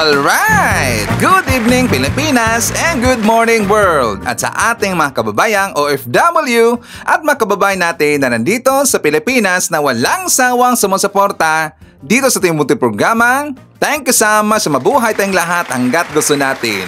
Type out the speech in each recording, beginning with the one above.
Alright! Good evening Pilipinas and good morning world! At sa ating mga kababayang OFW at mga kababayan natin na nandito sa Pilipinas na walang sawang sumusuporta dito sa ating munting programa, thank you so much, mabuhay tayong lahat hanggat gusto natin.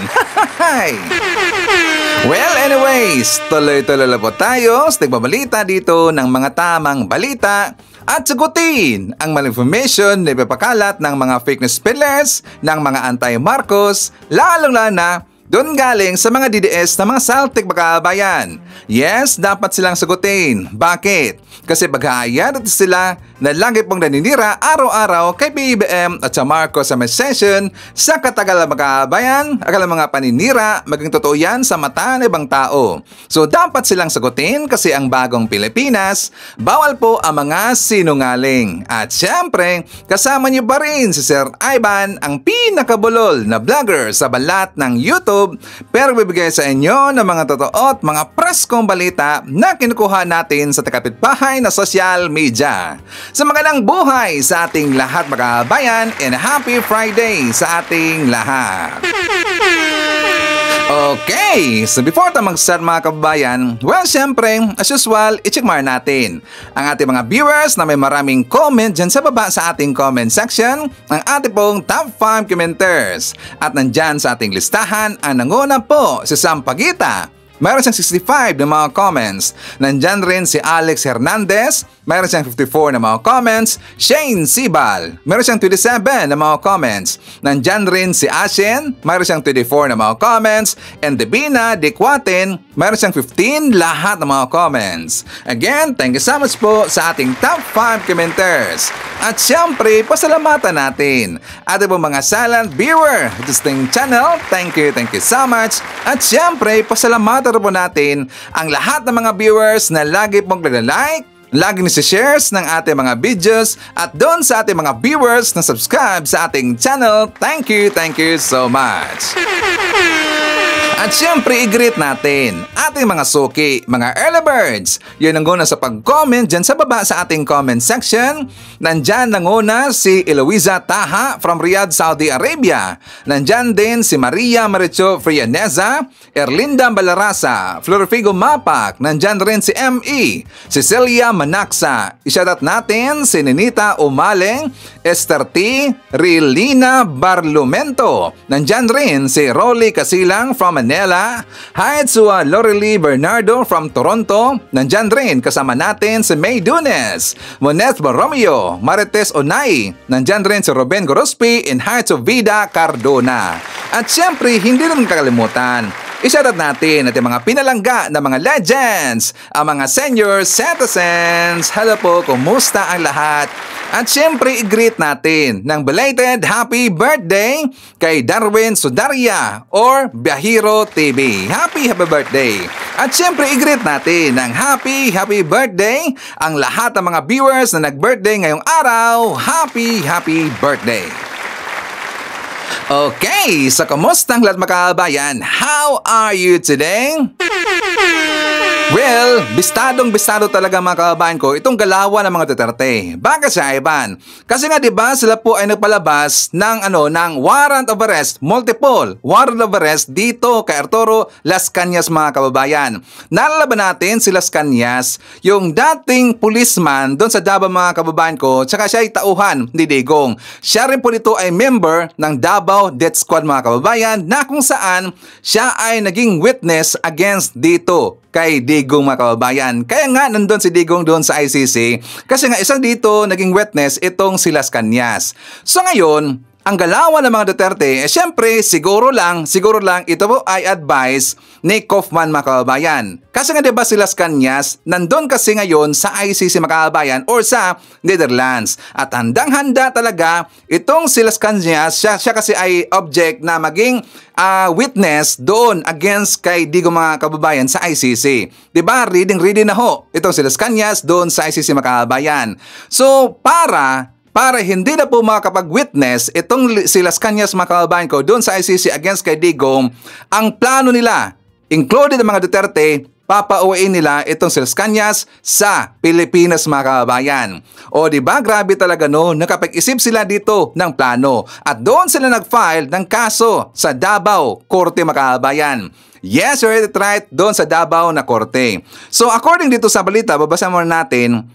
Well, anyways, tuloy-tuloy lang po tayo sa nagbabalita dito ng mga tamang balita at sagutin ang malinformation na ipapakalat ng mga fake news peddlers ng mga anti-Marcos, lalong-lalo na doon galing sa mga DDS na mga Saltik Bakabayan. Yes, dapat silang sagutin. Bakit? Kasi paghahayad sila na lagi pong naninira araw-araw kay BBM at sa Marcos sa may session sa katagalan Bakabayan, akala mga paninira, maging totoo yan sa mata ng ibang tao. So dapat silang sagutin kasi ang bagong Pilipinas, bawal po ang mga sinungaling. At syempre, kasama niyo pa rin si Sir Ivan, ang pinakabulol na vlogger sa balat ng YouTube, pero bibigay sa inyo ng mga totoo at mga preskong balita na kinukuha natin sa kapitbahay na social media. Sa magandang buhay sa ating lahat mga kabayan and happy Friday sa ating lahat. Okay, so before tayo mag-start mga kababayan, well syempre, as usual, i-checkmark natin ang ating mga viewers na may maraming comment dyan sa baba sa ating comment section, ang ating pong top 5 commenters. At nandyan sa ating listahan ang nanguna po si Sam Pagita. Mayroon siyang 65 na mga comments. Nandyan rin si Alex Hernandez. Mayroon siyang 54 na mga comments. Shane Sibal. Mayroon siyang 27 na mga comments. Nandyan rin si Ashen. Mayroon siyang 24 na mga comments. And Devina Dequaten. Mayroon siyang 15 lahat ng mga comments. Again, thank you so much po sa ating top 5 commenters. At syempre, pasalamatan natin ating po mga silent viewer of this channel. Thank you so much. At syempre, pasalamatan po natin ang lahat ng mga viewers na lagi pong nag-like, lagi nisi-shares ng ating mga videos at doon sa ating mga viewers na subscribe sa ating channel. Thank you so much. At syempre, i-greet natin ating mga suki, mga early birds. Yun ang guna sa pag-comment dyan sa baba sa ating comment section. Nandyan nanguna si Eloisa Taha from Riyadh, Saudi Arabia. Nandyan din si Maria Maricho Frianeza, Erlinda Balarasa, Florifigo Mapak. Nandyan rin si M.E. Cecilia Manaksa. Isyadat natin si Ninita Umaleng, Esther T. Rilina Barlumento. Nandyan rin si Rolly Casilang from Manila. Hi to Lorely Bernardo from Toronto. Nandyan rin kasama natin si May Dunes, Moneth Borromeo, Marites Onay. Nandyan rin si Ruben Gorospi and hi to Vida Cardona. At syempre, hindi rin kakalimutan, isyadat natin at yung mga pinalangga na mga legends, ang mga senior citizens. Hello po, kumusta ang lahat? At syempre, i-greet natin ng belated happy birthday kay Darwin Sudaria or Biahiro TV. Happy birthday! At syempre, i-greet natin ng happy birthday ang lahat ng mga viewers na nag-birthday ngayong araw. Happy birthday! Okay, so kumusta ang lahat mga kabayan? How are you today? Well, bistado talaga mga kababayan ko itong galawan ng mga Duterte. Bakit siya, Ivan? Kasi nga 'di ba sila po ay nagpalabas ng warrant of arrest, multiple warrant of arrest dito kay Arturo Las Cañas mga kababayan. Nalalaban natin si Las Cañas, yung dating policeman doon sa Davao mga kababayan ko, tsaka siya ay tauhan ni Digong. Siya rin po dito ay member ng Davao Death Squad mga kababayan na kung saan siya ay naging witness against dito kay Digong mga kababayan. Kaya nga nandun si Digong doon sa ICC kasi nga isang dito naging witness itong si Las Cañas. So ngayon, ang galawan ng mga Duterte, syempre siguro lang ito po ay advice ni Kaufman mga kababayan. Kasi nga diba si Las Cañas, nandun kasi ngayon sa ICC mga kababayan or sa Netherlands. At handang-handa talaga itong si Las Cañas, siya kasi ay object na maging witness doon against kay Digong mga kababayan sa ICC. Diba? Reading na ho itong si Las Cañas doon sa ICC mga kababayan. So para hindi na po makakapag-witness itong si Las Cañas mga kababayan ko doon sa ICC against kay Digong, ang plano nila, included ang mga Duterte, papauwiin nila itong si Las Cañas sa Pilipinas mga kababayan. O di ba grabe talaga no, nakapag-isip sila dito ng plano at doon sila nag-file ng kaso sa Davao Korte mga kababayan. Yes, you heard it right, doon sa Davao na korte. So according dito sa balita, babasa muna natin.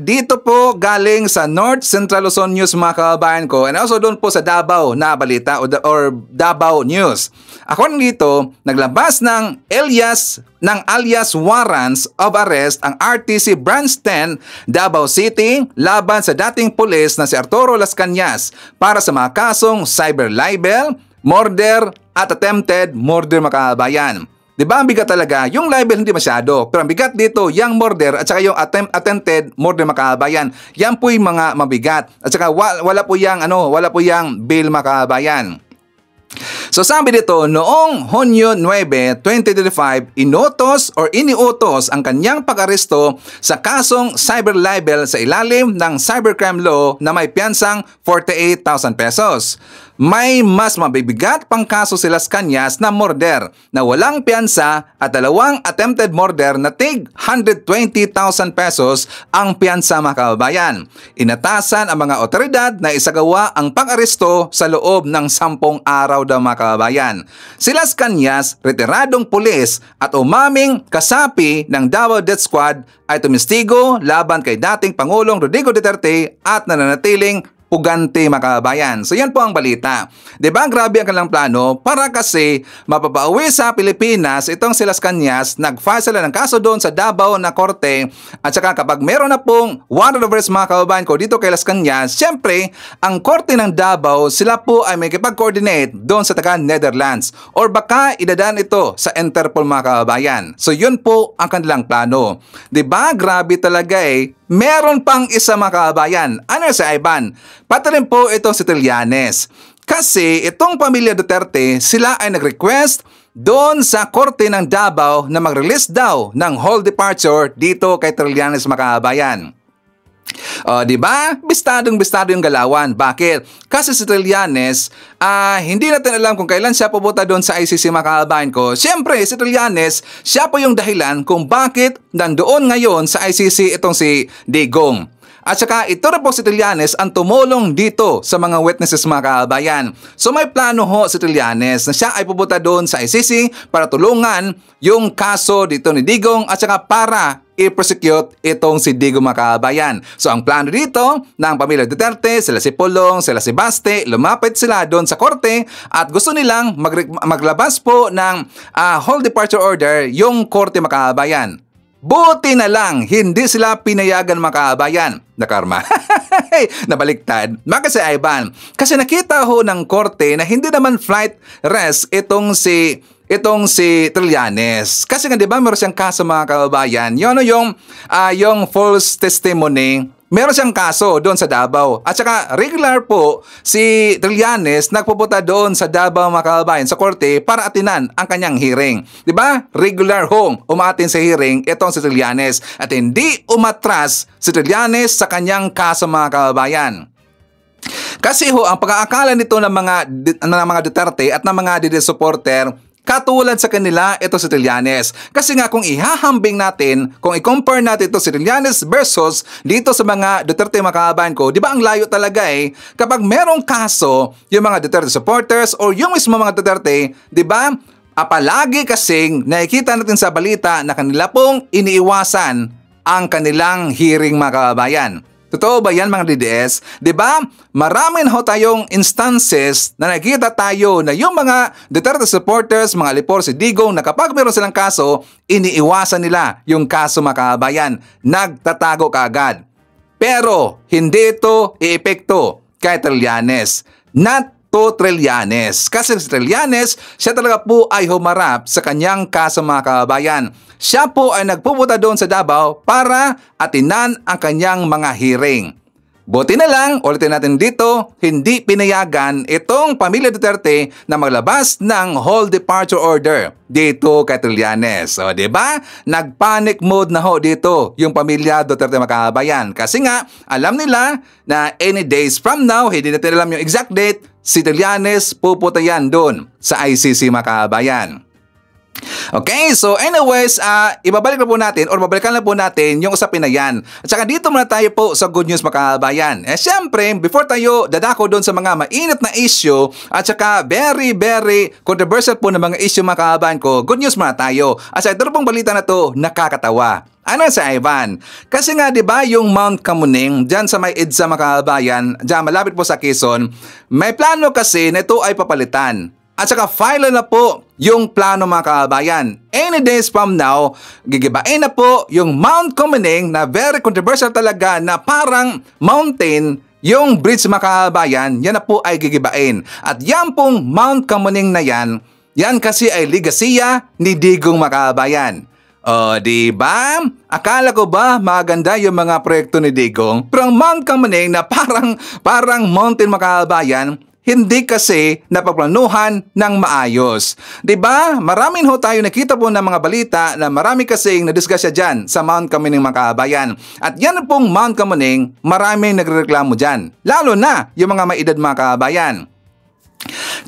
Dito po galing sa North Central Luzon News mga kababayan ko, and also doon po sa Davao na balita or Davao News. According dito, naglabas ng alias warrants of arrest ang RTC Branch 10 Davao City laban sa dating pulis na si Arturo Las Cañas para sa mga kasong cyber libel, murder at attempted murder mga kababayan. Diba ang bigat talaga? Yung libel hindi masyado. Pero ang bigat dito, yung murder at saka yung attempted murder mga kababayan. Yan po yung mga mabigat. At saka wala po yung bill mga kababayan. So sabi dito, noong Hunyo 9, 2025, iniutos ang kanyang pag-aresto sa kasong cyber libel sa ilalim ng cybercrime law na may piyansang 48,000 pesos. May mas mabibigat pang kaso si Las Cañas na murder na walang piyansa at dalawang attempted murder na tig 120,000 pesos ang piyansa mga kababayan. Inatasan ang mga otoridad na isagawa ang pag-aresto sa loob ng 10 araw daw mga kababayan. Si Las Cañas, retiradong pulis at umaming kasapi ng Davao Death Squad ay tumistigo laban kay dating Pangulong Rodrigo Duterte at nananatiling pugante mga kababayan. So yan po ang balita. Diba grabe ang kanilang plano para kasi mapapauwi sa Pilipinas itong si Las Cañas, nag-file sila ng kaso doon sa Davao na korte at saka kapag meron na pong warrant of arrest mga kababayan ko dito kay Las Cañas, syempre ang korte ng Davao sila po ay may kipag-coordinate doon sa taga Netherlands or baka idadaan ito sa Interpol mga kababayan. So yun po ang kanilang plano. Diba grabe talaga meron pang isa mga kababayan. Ano si Ivan? Pati rin po itong si Trillanes. Kasi itong pamilya Duterte, sila ay nag-request doon sa korte ng Davao na mag-release daw ng whole departure dito kay Trillanes mga kababayan. Diba? Bistado yung galawan. Bakit? Kasi si Trillanes, hindi natin alam kung kailan siya pupunta doon sa ICC mga kababayan ko. Siyempre, si Trillanes, siya po yung dahilan kung bakit nandoon ngayon sa ICC itong si Digong. At saka ito rin po si Trillanes ang tumulong dito sa mga witnesses mga kababayan. So may plano ho si Trillanes na siya ay pupunta doon sa ICC para tulungan yung kaso dito ni Digong at saka para i-prosecute itong si Digong mga kababayan. So ang plano dito ng pamilya Duterte, sila si Pulong, sila si Baste, lumapit sila doon sa korte at gusto nilang maglabas po ng whole departure order yung korte mga kababayan. Buti na lang, hindi sila pinayagan mga kababayan. Nakarma. Nabaliktad. Bakit si Ivan? Kasi nakita ho ng korte na hindi naman flight rest itong si Trillanes. Kasi nga 'di ba meron siyang kaso mga kababayan. Yung false testimony. Meron siyang kaso doon sa Davao. At saka regular po si Trillanes nagpupunta doon sa Davao mga kababayan sa korte para atinan ang kanyang hearing. 'Di ba? Regular hong umatin sa hearing itong si Trillanes at hindi umatras si Trillanes sa kanyang kaso mga kababayan. Kasi ho ang pag-aakala nito ng mga Duterte at ng mga DD supporter katulad sa kanila, ito si Trillanes. Kasi nga kung ihahambing natin, kung i-compare natin ito si Trillanes versus dito sa mga Duterte mga kababayan ko, di ba ang layo talaga kapag merong kaso, yung mga Duterte supporters or yung mismo mga Duterte, di ba, palagi kasing nakikita natin sa balita na kanila pong iniiwasan ang kanilang hearing mga kababayan. Totoo ba yan mga DDS? Diba? Maraming ho tayong instances na nakita tayo na yung mga Duterte supporters, mga alipor si Digong na kapag meron silang kaso, iniiwasan nila yung kaso mga kababayan. Nagtatago kaagad. Pero hindi ito iepekto kay Trillanes. Not to Trillanes. Kasi si Trillanes, siya talaga po ay humarap sa kanyang kaso mga kababayan. Siya po ay nagpupunta doon sa Davao para atinan ang kanyang mga hearing. Buti na lang, ulitin natin dito, hindi pinayagan itong pamilya Duterte na maglabas ng whole departure order dito kay Trillanes. O, diba? Nag-panic mode na ho dito yung pamilya Duterte mga kababayan. Kasi nga, alam nila na any days from now, hindi natin alam yung exact date, si Trillanes pupunta yan doon sa ICC mga kababayan. Okay, so anyways, ibabalik na po natin or babalikan na po natin yung usapin na yan. At saka dito muna tayo po sa good news mga kabayan. Siyempre, before tayo dadako doon sa mga mainit na issue at saka very, very controversial po na mga issue mga kabayan ko, good news muna tayo. At saka ito pong balita na to, nakakatawa. Ano sa Ivan? Kasi nga 'di ba yung Mount Kamuning diyan sa may EDSA mga kabayan, diyan malapit po sa Quezon, may plano kasi na ito ay papalitan. At saka file na po yung plano mga kabayan. Any days from now, gigibain na po yung Mount Kamuning na very controversial talaga na parang mountain. Yung bridge mga kabayan, yan na po ay gigibain. At yan pong Mount Kamuning na yan kasi ay ligasiya ni Digong mga kabayan. O, di ba? Akala ko ba maganda yung mga proyekto ni Digong? Pero ang Mount Kamuning na parang mountain mga kabayan, hindi kasi napagplanuhan ng maayos. 'Di ba? Maraming ho tayo nakita po ng mga balita na marami kasing nadiskusya diyan sa Mount Kamuning mga kabayan. At yan pong Mount Kamuning, maraming nagrereklamo diyan. Lalo na yung mga may edad mga kabayan.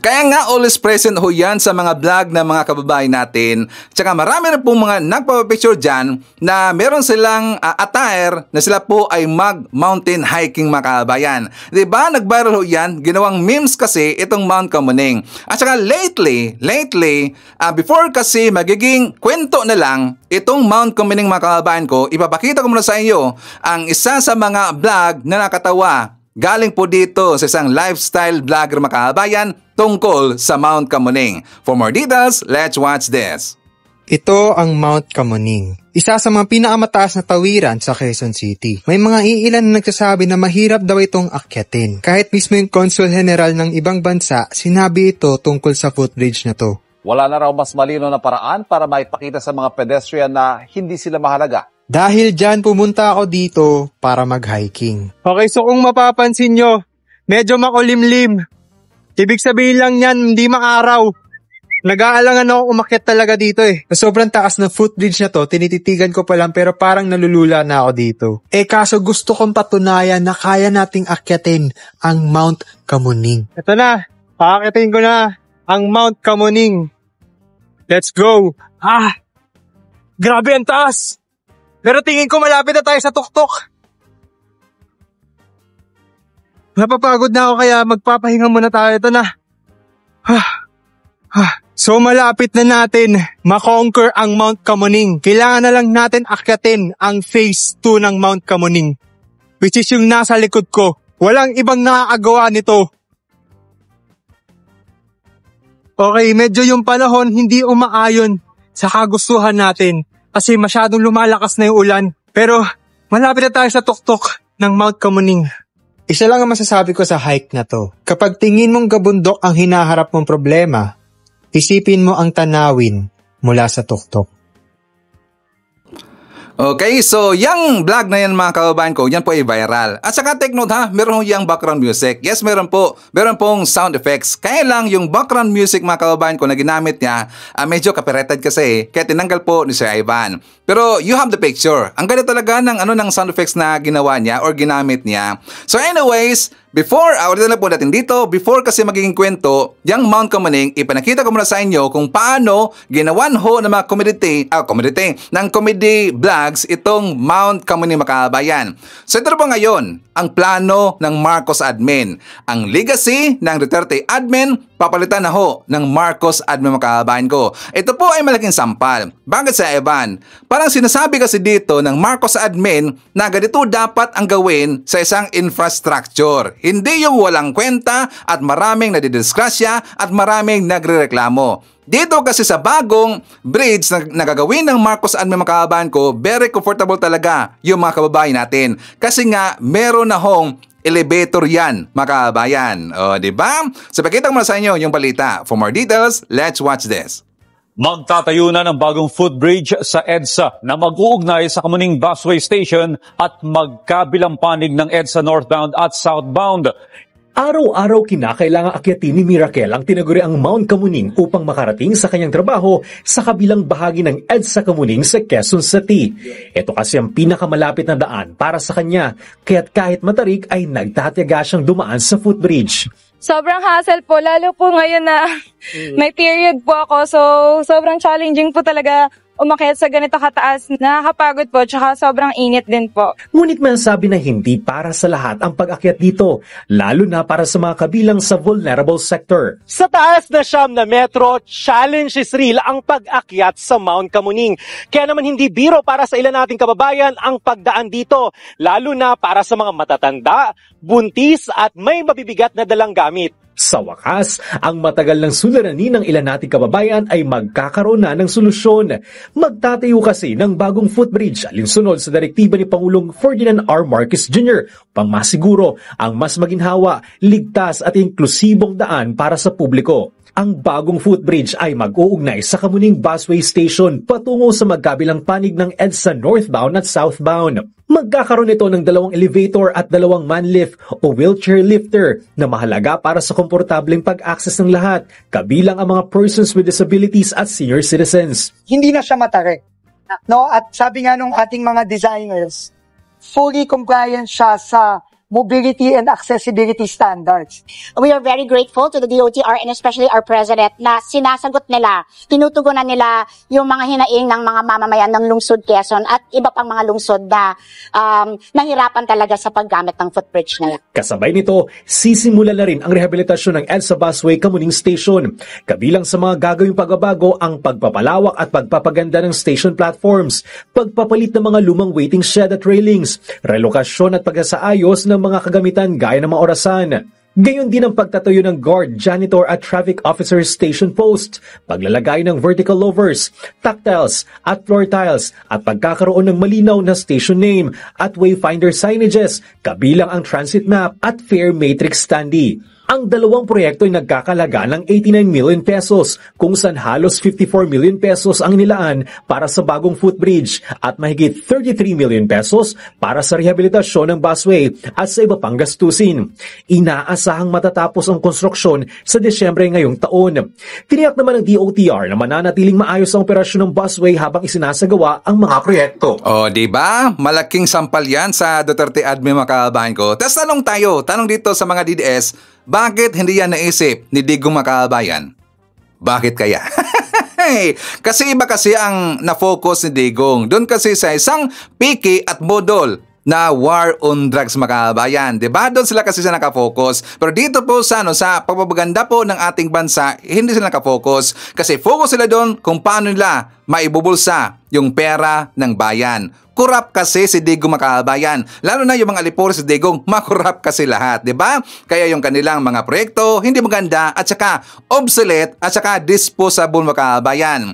Kaya nga always present ho yan sa mga vlog ng mga kababayan natin. Tsaka marami na po mga nagpapapicture dyan na meron silang attire na sila po ay mag-mountain hiking mga kababayan. Diba? Nag-viral ho yan. Ginawang memes kasi itong Mount Kamuning. At saka lately, before kasi magiging kwento na lang itong Mount Kamuning mga kababayan ko, ipapakita ko muna sa inyo ang isa sa mga vlog na nakatawa. Galing po dito sa isang lifestyle vlogger mga kababayan tungkol sa Mount Kamuning. For more details, let's watch this. Ito ang Mount Kamuning, isa sa mga pinakamataas na tawiran sa Quezon City. May mga iilan na nagsasabi na mahirap daw itong akyatin. Kahit mismo yung Consul General ng ibang bansa, sinabi ito tungkol sa footbridge na to. Wala na raw mas malino na paraan para maipakita sa mga pedestrian na hindi sila mahalaga. Dahil dyan pumunta ako dito para mag-hiking. Okay, so kung mapapansin nyo, medyo makulimlim. Ibig sabihin lang yan, hindi maaraw. Nag-aalangan ako umakyat talaga dito eh. Sa sobrang taas ng footbridge na to, tinititigan ko pa lang pero parang nalulula na ako dito. Kaso gusto kong patunayan na kaya nating akyatin ang Mount Kamuning. Ito na, paakyatin ko na ang Mount Kamuning. Let's go! Grabe ang taas! Pero tingin ko malapit na tayo sa tuktok. Napapagod na ako kaya magpapahinga muna tayo. Ito na. So malapit na natin makonquer ang Mount Kamuning. Kailangan na lang natin akyatin ang phase 2 ng Mount Kamuning. Which is yung nasa likod ko. Walang ibang nakakagawa nito. Okay, medyo yung panahon hindi umaayon sa kagustuhan natin. Kasi masyadong lumalakas na yung ulan. Pero malapit na tayo sa tuktok ng Mount Kamuning. Isa lang ang masasabi ko sa hike na to. Kapag tingin mong gabundok ang hinaharap mong problema, isipin mo ang tanawin mula sa tuktok. Okay, so yung vlog na yan mga kababayan ko, yan po ay viral. At saka take note ha, meron yung background music. Yes, meron po. Meron pong sound effects. Kaya lang yung background music mga kababayan ko na ginamit niya, medyo copyrighted kasi. Kaya tinanggal po ni Sir Ivan. Pero you have the picture. Ang ganda talaga ng sound effects na ginawa niya or ginamit niya. So anyways, before kasi magiging kwento, yung Mount Kamuning, ipanakita ko muna sa inyo kung paano ginawan ho ng mga comedy vlogs itong Mount Kamuning mga kababayan. So ito po ngayon, ang plano ng Marcos admin. Ang legacy ng Duterte admin, papalitan na ho ng Marcos admin mga kababayan ko. Ito po ay malaking sampal. Bakit sa Evan? Parang sinasabi kasi dito ng Marcos admin na ganito dapat ang gawin sa isang infrastructure. Hindi yung walang kwenta at maraming nadidiskrasya at maraming nagrereklamo. Dito kasi sa bagong bridge na gagawin ng Marcos admin mga kababayan ko, very comfortable talaga yung mga kababayan natin. Kasi nga, meron na hong elevator yan, mga kababayan. O, diba? So, pakita ko muna sa inyo yung balita. For more details, let's watch this. Magtatayo na ng bagong footbridge sa EDSA na mag-uugnay sa Kamuning Busway Station at magkabilang panig ng EDSA northbound at southbound. Araw-araw kinakailangang akyatin ni Miracle ang tinaguriang Mount Kamuning upang makarating sa kanyang trabaho sa kabilang bahagi ng EDSA Kamuning sa Quezon City. Ito kasi ang pinakamalapit na daan para sa kanya, kaya't kahit matarik ay nagtatiyaga siyang dumaan sa footbridge. Sobrang hassle po, lalo po ngayon na may period po ako. So, sobrang challenging po talaga umakyat sa ganito kataas. Nakakapagod po, tsaka sobrang init din po. Ngunit may sabi na hindi para sa lahat ang pag-akyat dito, lalo na para sa mga kabilang sa vulnerable sector. Sa taas na siyam na metro, challenge is real ang pag-akyat sa Mount Kamuning. Kaya naman hindi biro para sa ilan nating kababayan ang pagdaan dito, lalo na para sa mga matatanda, buntis at may mabibigat na dalang gamit. Sa wakas, ang matagal ng suliranin ng ilan nating kababayan ay magkakaroon na ng solusyon. Magtatayo kasi ng bagong footbridge alinsunod sa direktiba ni Pangulong Ferdinand R. Marcos Jr. upang masiguro ang mas maginhawa, ligtas at inklusibong daan para sa publiko. Ang bagong footbridge ay mag-uugnay sa Kamuning Busway Station patungo sa magkabilang panig ng EDSA northbound at southbound. Magkakaroon ito ng 2 elevator at 2 manlift o wheelchair lifter na mahalaga para sa komportableng pag-access ng lahat, kabilang ang mga persons with disabilities at senior citizens. Hindi na siya matarik. No? At sabi nga nung ating mga designers, fully compliant siya sa mobility and accessibility standards. We are very grateful to the DOTR and especially our President na sinasagot nila, tinutugunan nila yung mga hinaing ng mga mamamayan ng lungsod Quezon at iba pang mga lungsod na nahirapan talaga sa paggamit ng footbridge na yan. Kasabay nito, sisimula na rin ang rehabilitasyon ng EDSA Busway Kamuning Station. Kabilang sa mga gagawing pagbabago ang pagpapalawak at pagpapaganda ng station platforms, pagpapalit ng mga lumang waiting shed at railings, relokasyon at pagsasaayos ng mga kagamitan gaya ng mga orasan. Gayon din ang pagtatayo ng guard, janitor at traffic officer station post, paglalagay ng vertical louvers, tactiles at floor tiles at pagkakaroon ng malinaw na station name at wayfinder signages, kabilang ang transit map at fare matrix standee. Ang dalawang proyekto ay nagkakalaga ng 89 million pesos kung saan halos 54 million pesos ang nilaan para sa bagong footbridge at mahigit 33 million pesos para sa rehabilitasyon ng busway at sa iba pang gastusin. Inaasahang matatapos ang konstruksyon sa Desyembre ngayong taon. Tiniyak naman ng DOTR na mananatiling maayos ang operasyon ng busway habang isinasagawa ang mga proyekto. O, diba? Malaking sampal yan sa Duterte admin mga kababayan ko. Tapos tanong dito sa mga DDS, bakit hindi yan naisip ni Digong Makabayan? Bakit kaya? Kasi iba kasi ang na-focus ni Digong. Doon kasi sa isang piki at bodol na war on drugs makabayan. Diba? Doon sila kasi nakafocus. Pero dito po sa pagpapaganda po ng ating bansa, hindi sila nakafocus. Kasi focus sila doon kung paano nila maibubulsa yung pera ng bayan. Kurap kasi si Digong makabayan. Lalo na yung mga alipore si Digong, makurap kasi lahat, di ba? Kaya yung kanilang mga proyekto hindi maganda at saka obsolete at saka disposable makabayan.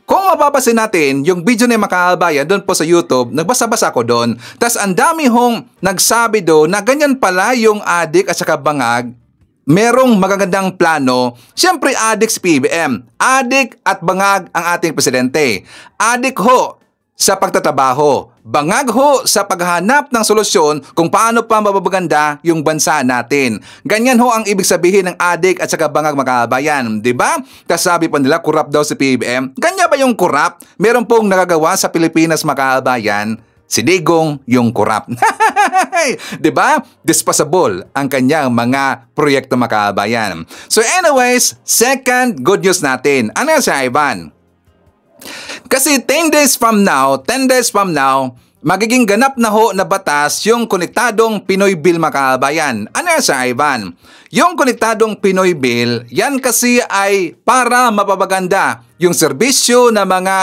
Kung mapapasin natin yung video ni makabayan doon po sa YouTube, nagbasa-basa ko doon. Tas ang dami hong nagsabi doon na ganyan pala yung adik at saka bangag. Merong magagandang plano. Siyempre adik si PBM. Adik at bangag ang ating presidente. Adik ho sa pagtatrabaho, bangag ho sa paghahanap ng solusyon kung paano pa mapapaganda yung bansa natin. Ganyan ho ang ibig sabihin ng adik at saka bangag makabayan, di ba? Kasabi pa nila kurap daw si PBM. Ganyan ba yung kurap? Meron pong nagagawa sa Pilipinas makabayan. Si Digong yung kurap. Di ba? Disposable ang kanyang mga proyekto makabayan. So anyways, second good news natin. Ano siya, Ivan? Kasi 10 days from now, magiging ganap na ho na batas yung Konektadong Pinoy Bill makabayan. Ano yan siya, Ivan? Yung Konektadong Pinoy Bill, yan kasi ay para mapapaganda yung serbisyo ng mga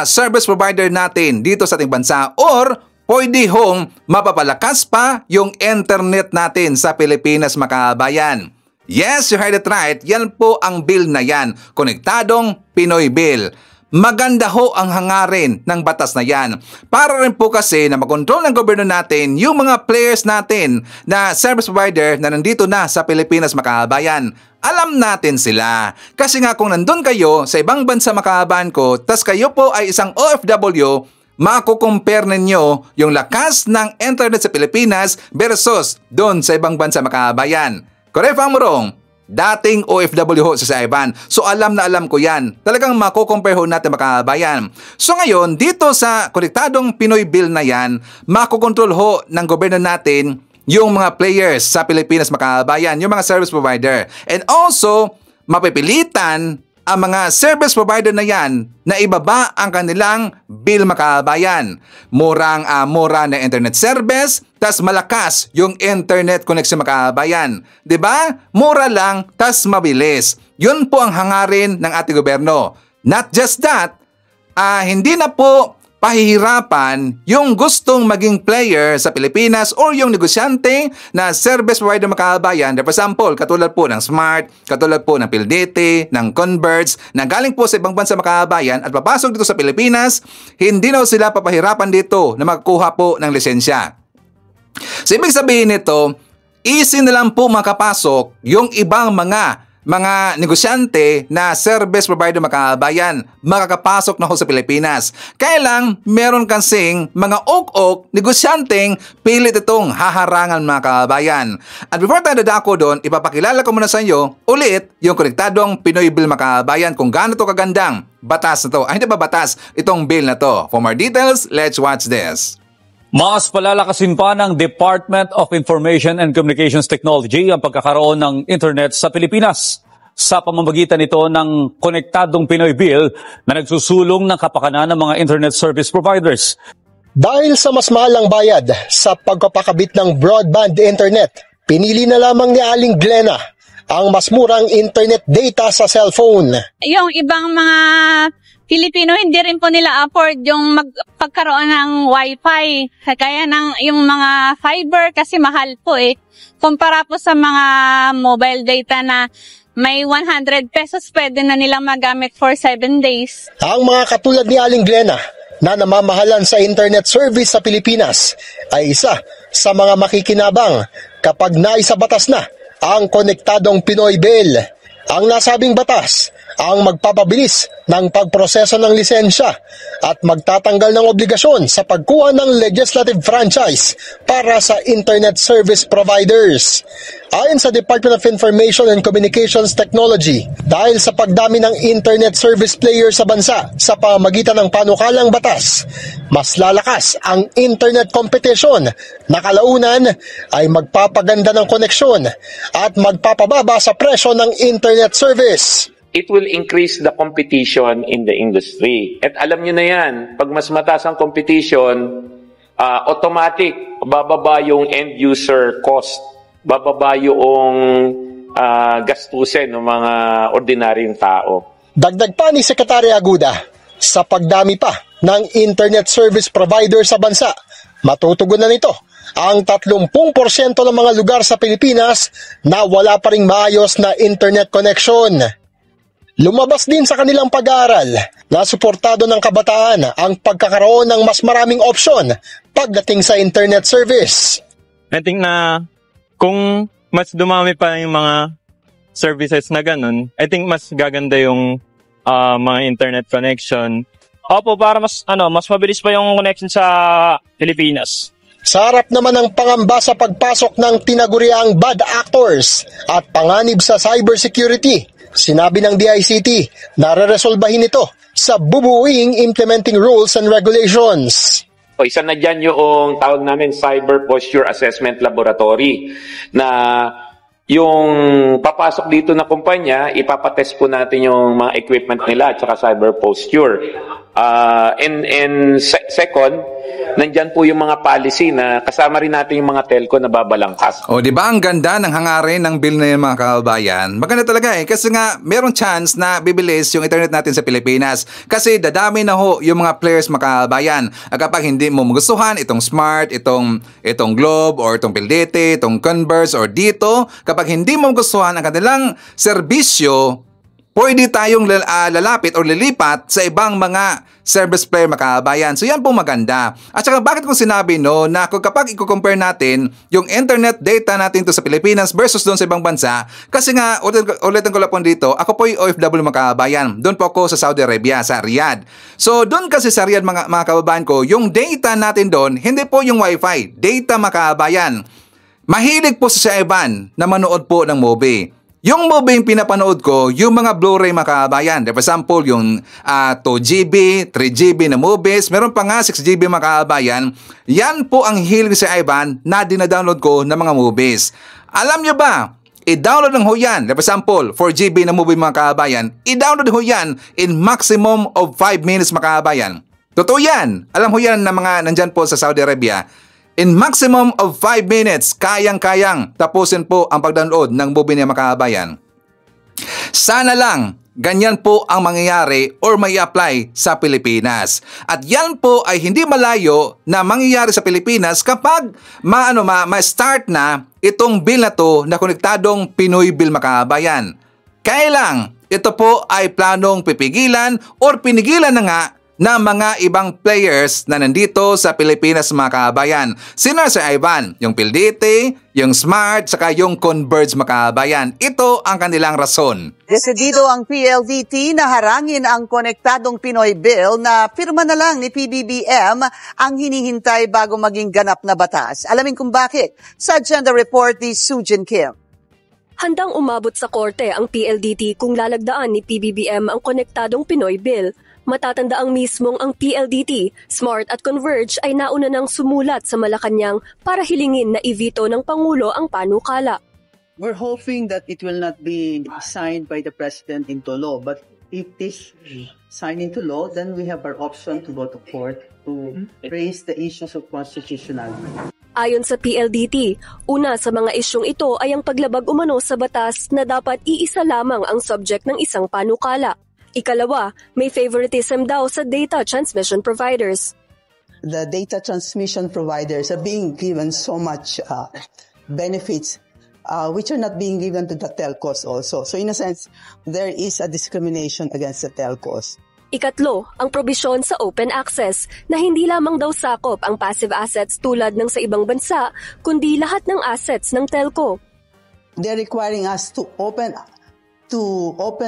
service provider natin dito sa ating bansa or pwede hong mapapalakas pa yung internet natin sa Pilipinas makabayan. Yes, you heard it right. Yan po ang bill na yan. Konektadong Pinoy Bill. Maganda ho ang hangarin ng batas na yan. Para rin po kasi na makontrol ng gobyerno natin yung mga players natin na service provider na nandito na sa Pilipinas makabayan. Alam natin sila. Kasi nga kung nandun kayo sa ibang bansa makabayan ko, tas kayo po ay isang OFW, makukumpare ninyo yung lakas ng internet sa Pilipinas versus doon sa ibang bansa makabayan. Correct ba, Murong? Dating OFW ho sa Ivan. So alam na alam ko yan. Talagang makukompare ho natin makabayan. So ngayon, dito sa Konektadong Pinoy Bill na yan, makukontrol ho ng gobyerno natin yung mga players sa Pilipinas mga kababayan, yung mga service provider. And also, mapipilitan ang mga service provider na yan na ibaba ang kanilang bill mga kababayan. Mura na internet service, tas malakas yung internet connection mga kababayan. 'Di ba? Mura lang, tas mabilis. Yun po ang hangarin ng ating gobyerno. Not just that, hindi na po pahihirapan yung gustong maging player sa Pilipinas or yung negosyante na service provider mga kababayan. For example, katulad po ng Smart, katulad po ng PhilDite, ng Converge, na galing po sa ibang bansa mga kababayan at papasok dito sa Pilipinas, hindi na sila papahirapan dito na magkuha po ng lisensya. So, ibig sabihin nito, easy na lang po makapasok yung ibang mga negosyante na service provider mga kababayan makakapasok na ho sa Pilipinas. Kaya lang, meron kasing mga ok-ok negosyanteng pilit itong haharangan mga kababayan. At before tayo dadako doon, ipapakilala ko muna sa inyo ulit yung konektadong Pinoy Bill mga kababayan kung gaano to kagandang batas na to. Hindi ba batas itong bill na to? For more details, let's watch this. Mas palalakasin pa ng Department of Information and Communications Technology ang pagkakaroon ng internet sa Pilipinas sa pamamagitan nito ng konektadong Pinoy Bill na nagsusulong ng kapakanan ng mga internet service providers. Dahil sa mas mahalang bayad sa pagpapakabit ng broadband internet, pinili na lamang ni Aling Glena ang mas murang internet data sa cellphone. Yung ibang mga Pilipino, hindi rin po nila afford yung pagkaroon ng wifi. Kaya yung mga fiber kasi mahal po eh. Kumpara po sa mga mobile data na may 100 pesos pwede na nilang magamit for 7 days. Ang mga katulad ni Aling Glena na namamahalan sa internet service sa Pilipinas ay isa sa mga makikinabang kapag naisabatas na ang konektadong Pinoy Bill. Ang nasabing batas ang magpapabilis ng pagproseso ng lisensya at magtatanggal ng obligasyon sa pagkuha ng legislative franchise para sa internet service providers. Ayon sa Department of Information and Communications Technology, dahil sa pagdami ng internet service players sa bansa sa pamamagitan ng panukalang batas, mas lalakas ang internet competition na kalaunan ay magpapaganda ng koneksyon at magpapababa sa presyo ng internet service. It will increase the competition in the industry. At alam nyo na yan, pag mas mataas ang competition, automatic, bababa yung end user cost, bababa yung gastusin ng mga ordinaryong tao. Dagdag pa ni Secretary Aguda, sa pagdami pa ng internet service provider sa bansa, matutugunan nito ang 30% ng mga lugar sa Pilipinas na wala pa ring maayos na internet connection. Lumabas din sa kanilang pag-aaral na suportado ng kabataan ang pagkakaroon ng mas maraming opsyon pagdating sa internet service. I think na kung mas dumami pa yung mga services na ganun, I think mas gaganda yung mga internet connection. Opo, para mas mabilis pa yung connection sa Pilipinas. Sa harap naman ng pangamba sa pagpasok ng tinaguriang bad actors at panganib sa cybersecurity, sinabi ng DICT na reresolbahin ito sa bubuing implementing rules and regulations. Isa na dyan yung tawag namin Cyber Posture Assessment Laboratory na yung papasok dito na kumpanya, ipapatest po natin yung mga equipment nila at saka cyber posture. And second, nandyan po yung mga policy na kasama rin natin yung mga telco na babalangkas. O, di ba ang ganda ng hangarin ng bill na yun mga kababayan? Maganda talaga eh, kasi nga merong chance na bibilis yung internet natin sa Pilipinas. Kasi dadami na ho yung mga players mga kababayan. Kapag hindi mo magustuhan itong Smart, itong Globe, or itong PhilDite, itong Converge, or dito, kapag hindi mo magustuhan ang kanilang serbisyo, pwede tayong lalapit o lilipat sa ibang mga service player mga kababayan. So yan po maganda. At saka bakit ko sinabi na kapag i-compare natin yung internet data natin to sa Pilipinas versus doon sa ibang bansa, kasi nga ulitin ko lang po dito, ako po yung OFW mga kababayan. Doon po ako sa Saudi Arabia, sa Riyadh. So doon kasi sa Riyadh mga kababayan ko, yung data natin doon, hindi po yung wifi, data mga kababayan. Mahilig po si Evan na manood po ng movie. Yung movie pinapanood ko, yung mga Blu-ray mga kababayan. For example, yung 2GB, 3GB na movies, meron pa nga 6GB mga kababayan. Yan po ang hilig si Ivan na dinadownload ko ng mga movies. Alam nyo ba, i-download lang ho yan. For example, 4GB na movie mga kababayan, i-download ho yan in maximum of 5 minutes mga kababayan. Totoo yan. Alam ho yan na mga nandyan po sa Saudi Arabia. In maximum of 5 minutes, kayang-kayang tapusin po ang pag-download ng movie niya mga kababayan. Sana lang, ganyan po ang mangyayari or may apply sa Pilipinas. At yan po ay hindi malayo na mangyayari sa Pilipinas kapag ma-start na itong bill na to na konektadong Pinoy Bill mga kababayan. Kailang ito po ay planong pipigilan or pinigilan na nga na mga ibang players na nandito sa Pilipinas mga kababayan. Sino si Ivan? Yung PLDT, yung Smart, saka yung Converge mga kababayan. Ito ang kanilang rason. Desidido ang PLDT na harangin ang konektadong Pinoy Bill na pirma na lang ni PBBM ang hinihintay bago maging ganap na batas. Alamin kung bakit. Sa Agenda Report ni Sujin Kim. Handang umabot sa korte ang PLDT kung lalagdaan ni PBBM ang konektadong Pinoy Bill. Matatandaang mismong ang PLDT, Smart at Converge ay nauna nang sumulat sa Malacanang para hilingin na i-veto ng Pangulo ang panukala. We're hoping that it will not be signed by the President into law, but if this signed into law, then we have our option to go to court to raise the issues of constitutionality. Ayon sa PLDT, una sa mga isyong ito ay ang paglabag umano sa batas na dapat iisa lamang ang subject ng isang panukala. Ikalawa, may favoritism daw sa data transmission providers. The data transmission providers are being given so much benefits which are not being given to the telcos also. So in a sense, there is a discrimination against the telcos. Ikatlo, ang probisyon sa open access na hindi lamang daw sakop ang passive assets tulad ng sa ibang bansa, kundi lahat ng assets ng telco. They're requiring us to open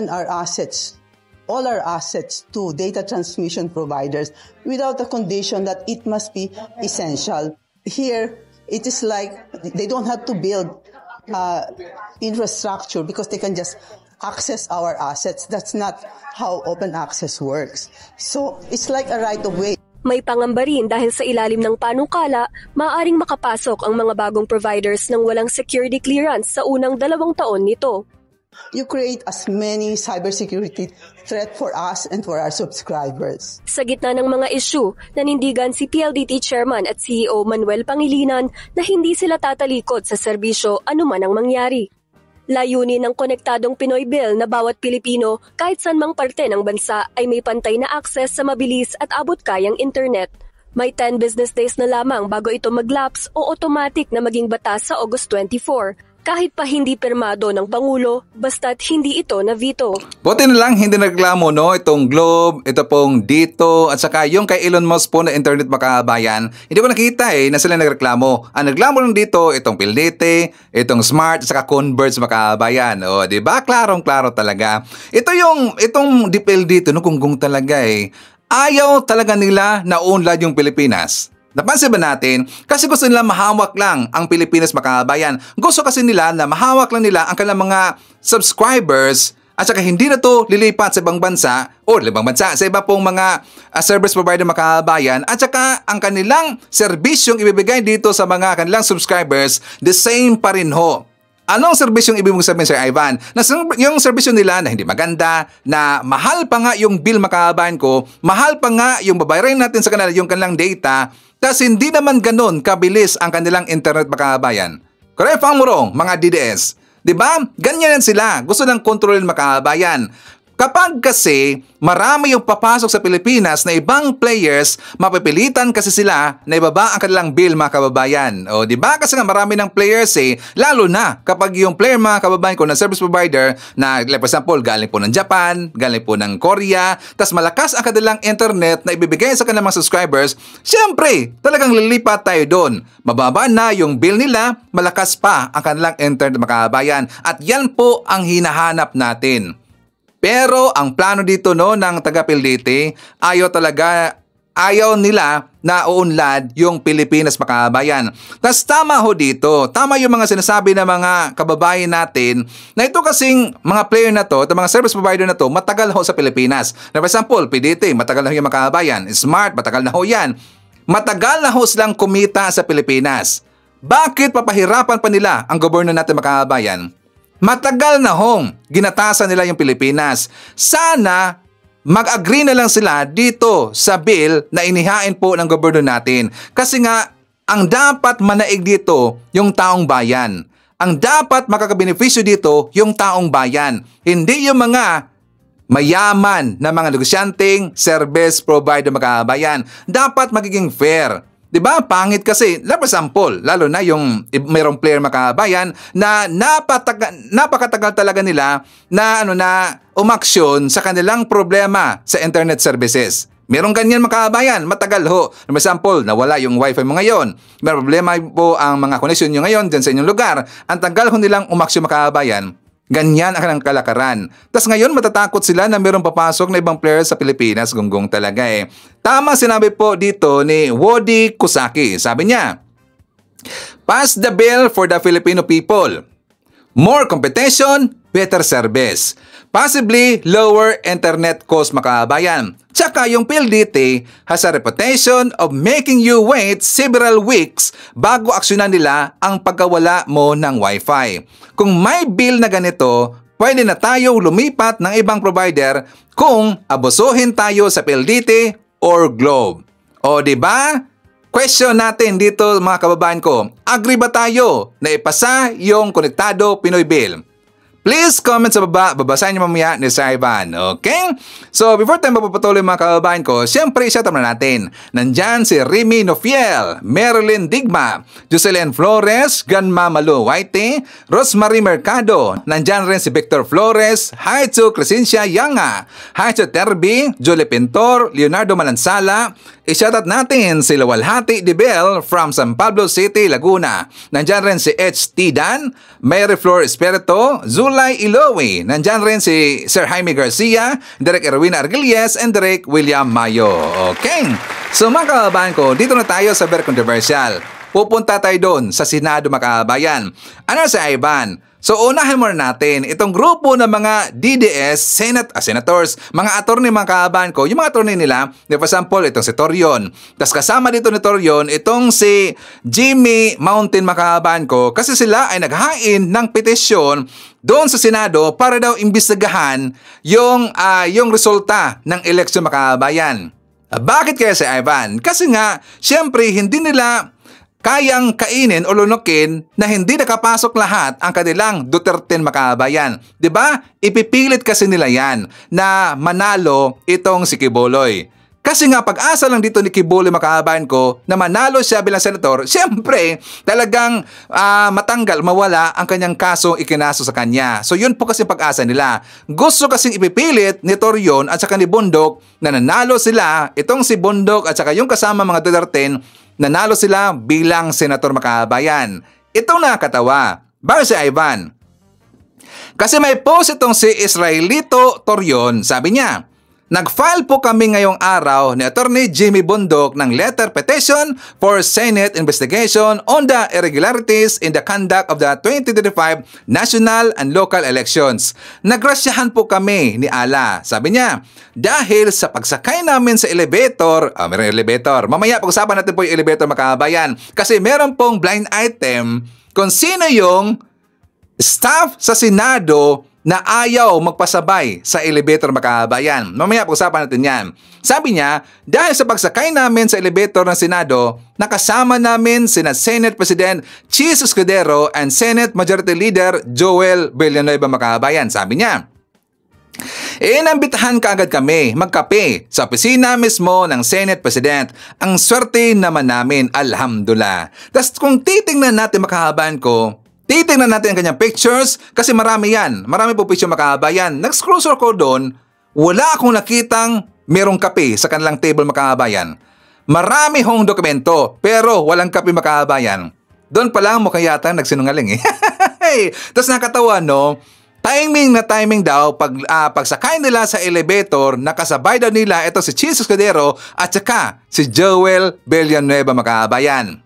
our assets, all our assets to data transmission providers without the condition that it must be essential. Here, it is like they don't have to build infrastructure because they can just access our assets. That's not how open access works. So, it's like a right of way. May pangamba rin dahil sa ilalim ng panukala, maaaring makapasok ang mga bagong providers ng walang security clearance sa unang 2 taon nito. You create as many cybersecurity threat for us and for our subscribers. Sa gitna ng mga issue, nanindigan si PLDT Chairman at CEO Manuel Pangilinan na hindi sila tatalikod sa serbisyo anuman ang mangyari. Layunin ng konektadong Pinoy Bill na bawat Pilipino kahit saan mang parte ng bansa ay may pantay na access sa mabilis at abot-kayang internet. May 10 business days na lamang bago ito mag-lapse o automatic na maging batas sa August 24. Kahit pa hindi pirmado ng Pangulo, basta't hindi ito na-veto. Buti na lang hindi nagreklamo itong Globe, ito pong dito, at saka yung kay Elon Musk po na internet makabayan. Hindi ko nakita na sila nagreklamo. Ang nagreklamo lang dito, itong PLDT, itong Smart, at saka Converge makabayan. O, diba? Klarong-klaro talaga. Itong DPLDT, kung talaga ayaw talaga nila na unlad yung Pilipinas. Napansin ba natin? Kasi gusto nila mahawak lang ang Pilipinas makabayan. Gusto kasi nila na mahawak lang nila ang kanilang mga subscribers at saka hindi na to lilipat sa ibang bansa o sa iba pong mga service provider makabayan at saka ang kanilang serbisyong ibibigay dito sa mga kanilang subscribers the same pa rin ho. Anong serbisyong ibig mong sabihin, Sir Ivan? Na yung serbisyo nila na hindi maganda, na mahal pa nga yung bill makabayan ko, mahal pa nga yung babayaran natin sa kanila yung kanilang data, tas hindi naman ganun kabilis ang kanilang internet makabayan. Correct ang murong, mga DDS. Diba? Ganyan sila. Gusto ng kontrolin makabayan. Kapag kasi marami yung papasok sa Pilipinas na ibang players, mapipilitan kasi sila na ibaba ang kanilang bill mga kababayan. O di ba? Kasi nga marami ng players lalo na kapag yung player mga kababayan ko na service provider na like for example galing po ng Japan, galing po ng Korea, tas malakas ang kanilang internet na ibibigay sa kanilang mga subscribers, syempre talagang lilipat tayo doon. Mababa na yung bill nila, malakas pa ang kanilang internet mga kababayan. At yan po ang hinahanap natin. Pero ang plano dito ng taga-PLDT, ayaw talaga ayaw nila na uunlad yung Pilipinas mga kababayan. Tapos tama ho dito, tama yung mga sinasabi ng mga kababayan natin na ito kasing mga player na to, itong mga service provider na to, matagal ho sa Pilipinas. For example, PDT, matagal na ho yung mga kababayan. Smart, matagal na ho yan. Matagal na ho silang kumita sa Pilipinas. Bakit papahirapan pa nila ang gobyerno natin mga kababayan? Matagal na hong ginatasan nila yung Pilipinas. Sana mag-agree na lang sila dito sa bill na inihain po ng gobyerno natin. Kasi nga, ang dapat manaig dito yung taong bayan. Ang dapat makakabenepisyo dito yung taong bayan. Hindi yung mga mayaman na mga negosyanteng service provider mga kabayan. Dapat magiging fair. Diba? Pangit kasi, for example, lalo na yung mayroong player mga kabayan na napakatagal talaga nila na umaksyon sa kanilang problema sa internet services. Merong ganyan mga kabayan, matagal ho. For example, nawala yung wifi mo ngayon. May problema po ang mga connection nyo ngayon dyan sa inyong lugar. Ang tagal ho nilang umaksyon mga kabayan. Ganyan ang kalakaran. Tapos ngayon matatakot sila na mayroong papasok na ibang players sa Pilipinas. Gunggong talaga eh. Tama sinabi po dito ni Wody Kusaki. Sabi niya, pass the bill for the Filipino people. More competition, better service. Possibly lower internet cost mga kabayan. Tsaka yung PLDT has a reputation of making you wait several weeks bago aksyonan nila ang pagkawala mo ng Wi-Fi. Kung may bill na ganito, pwede na tayo lumipat ng ibang provider kung abusuhin tayo sa PLDT or Globe. O diba? Question natin dito mga kababayan ko, agree ba tayo na ipasa yung Konektado Pinoy Bill? Please comment sa baba, babasahin niyo mamaya ni Sir Ivan, okay? So before tayo mapapatuloy mga kababayan ko, siyempre i-shoutout na natin. Nandyan si Remy Nofiel, Marilyn Digma, Jocelyn Flores, Ganma Malu Waite, Rosemary Mercado. Nandyan rin si Victor Flores, hi to Crescencia Yanga, hi to Terby, Julie Pintor, Leonardo Malansala. I-shoutout natin si Lawalhati Dibel from San Pablo City, Laguna. Nandyan rin si H.T. Dan, Mary Flor Espirito, Zulay Ilowi. Nandyan rin si Sir Jaime Garcia, Derek Erwin Argilies, and Derek William Mayo. Okay. So mga kababayan ko, dito na tayo sa very controversial. Pupunta tayo doon sa Senado mga kababayan. Ano si Ivan? So unahin muna natin itong grupo ng mga DDS, senators, mga attorney mga kababayan ko, yung mga attorney nila, for example, itong si Torion. Tapos kasama dito ni Torion, itong si Jimmy Mountain mga kababayan ko, kasi sila ay naghain ng petisyon doon sa Senado para daw imbestigahan yung resulta ng eleksyon mga kababayan. Bakit kaya si Ivan? Kasi nga, syempre hindi nila kayang kainin o lunukin na hindi nakapasok lahat ang kanilang Duterte makabayan. 'Di ba? Ipipilit kasi nila yan na manalo itong si Quiboloy. Kasi nga pag-asa lang dito ni Quiboloy makabayan ko na manalo siya bilang senator, siyempre talagang mawala ang kanyang kaso ikinaso sa kanya. So yun po kasi pag-asa nila. Gusto kasing ipipilit ni Torion at saka ni Bundok na nanalo sila, itong si Bundok at saka yung kasama mga Duterte, nanalo sila bilang senator makabayan. Itong nakakatawa. Bakit si Ivan? Kasi may post itong si Israelito Torion, sabi niya, nag-file po kami ngayong araw ni Attorney Jimmy Bundok ng letter petition for Senate investigation on the irregularities in the conduct of the 2025 national and local elections. Nagrasyahan po kami ni Ala. Sabi niya, dahil sa pagsakay namin sa elevator, meron elevator. Mamaya pag-usapan natin po yung elevator makabayan. Kasi meron pong blind item kung sino yung staff sa Senado na ayaw magpasabay sa elevator makabayan. Mamaya pag-usapan natin yan. Sabi niya, dahil sa pagsakay namin sa elevator ng Senado, nakasama namin sina Senate President Chis Escudero and Senate Majority Leader Joel Villanueva makabayan. Sabi niya, inambitahan kaagad kami magkape sa opisina mismo ng Senate President. Ang swerte naman namin, alhamdulillah. Tapos kung titingnan natin makahabaan ko, titingnan natin ang kanyang pictures kasi marami yan. Marami po picture makahabayan. Nag-scroll ko doon, wala akong nakitang merong kape sa kanilang table makahabayan. Marami hong dokumento pero walang kape makahabayan. Doon pa lang mukha yata nagsinungaling eh. Tapos nakatawa no, Timing na timing daw pagsakay nila sa elevator, nakasabay daw nila ito si Cheese Escudero at saka si Joel Villanueva, mga kabayan.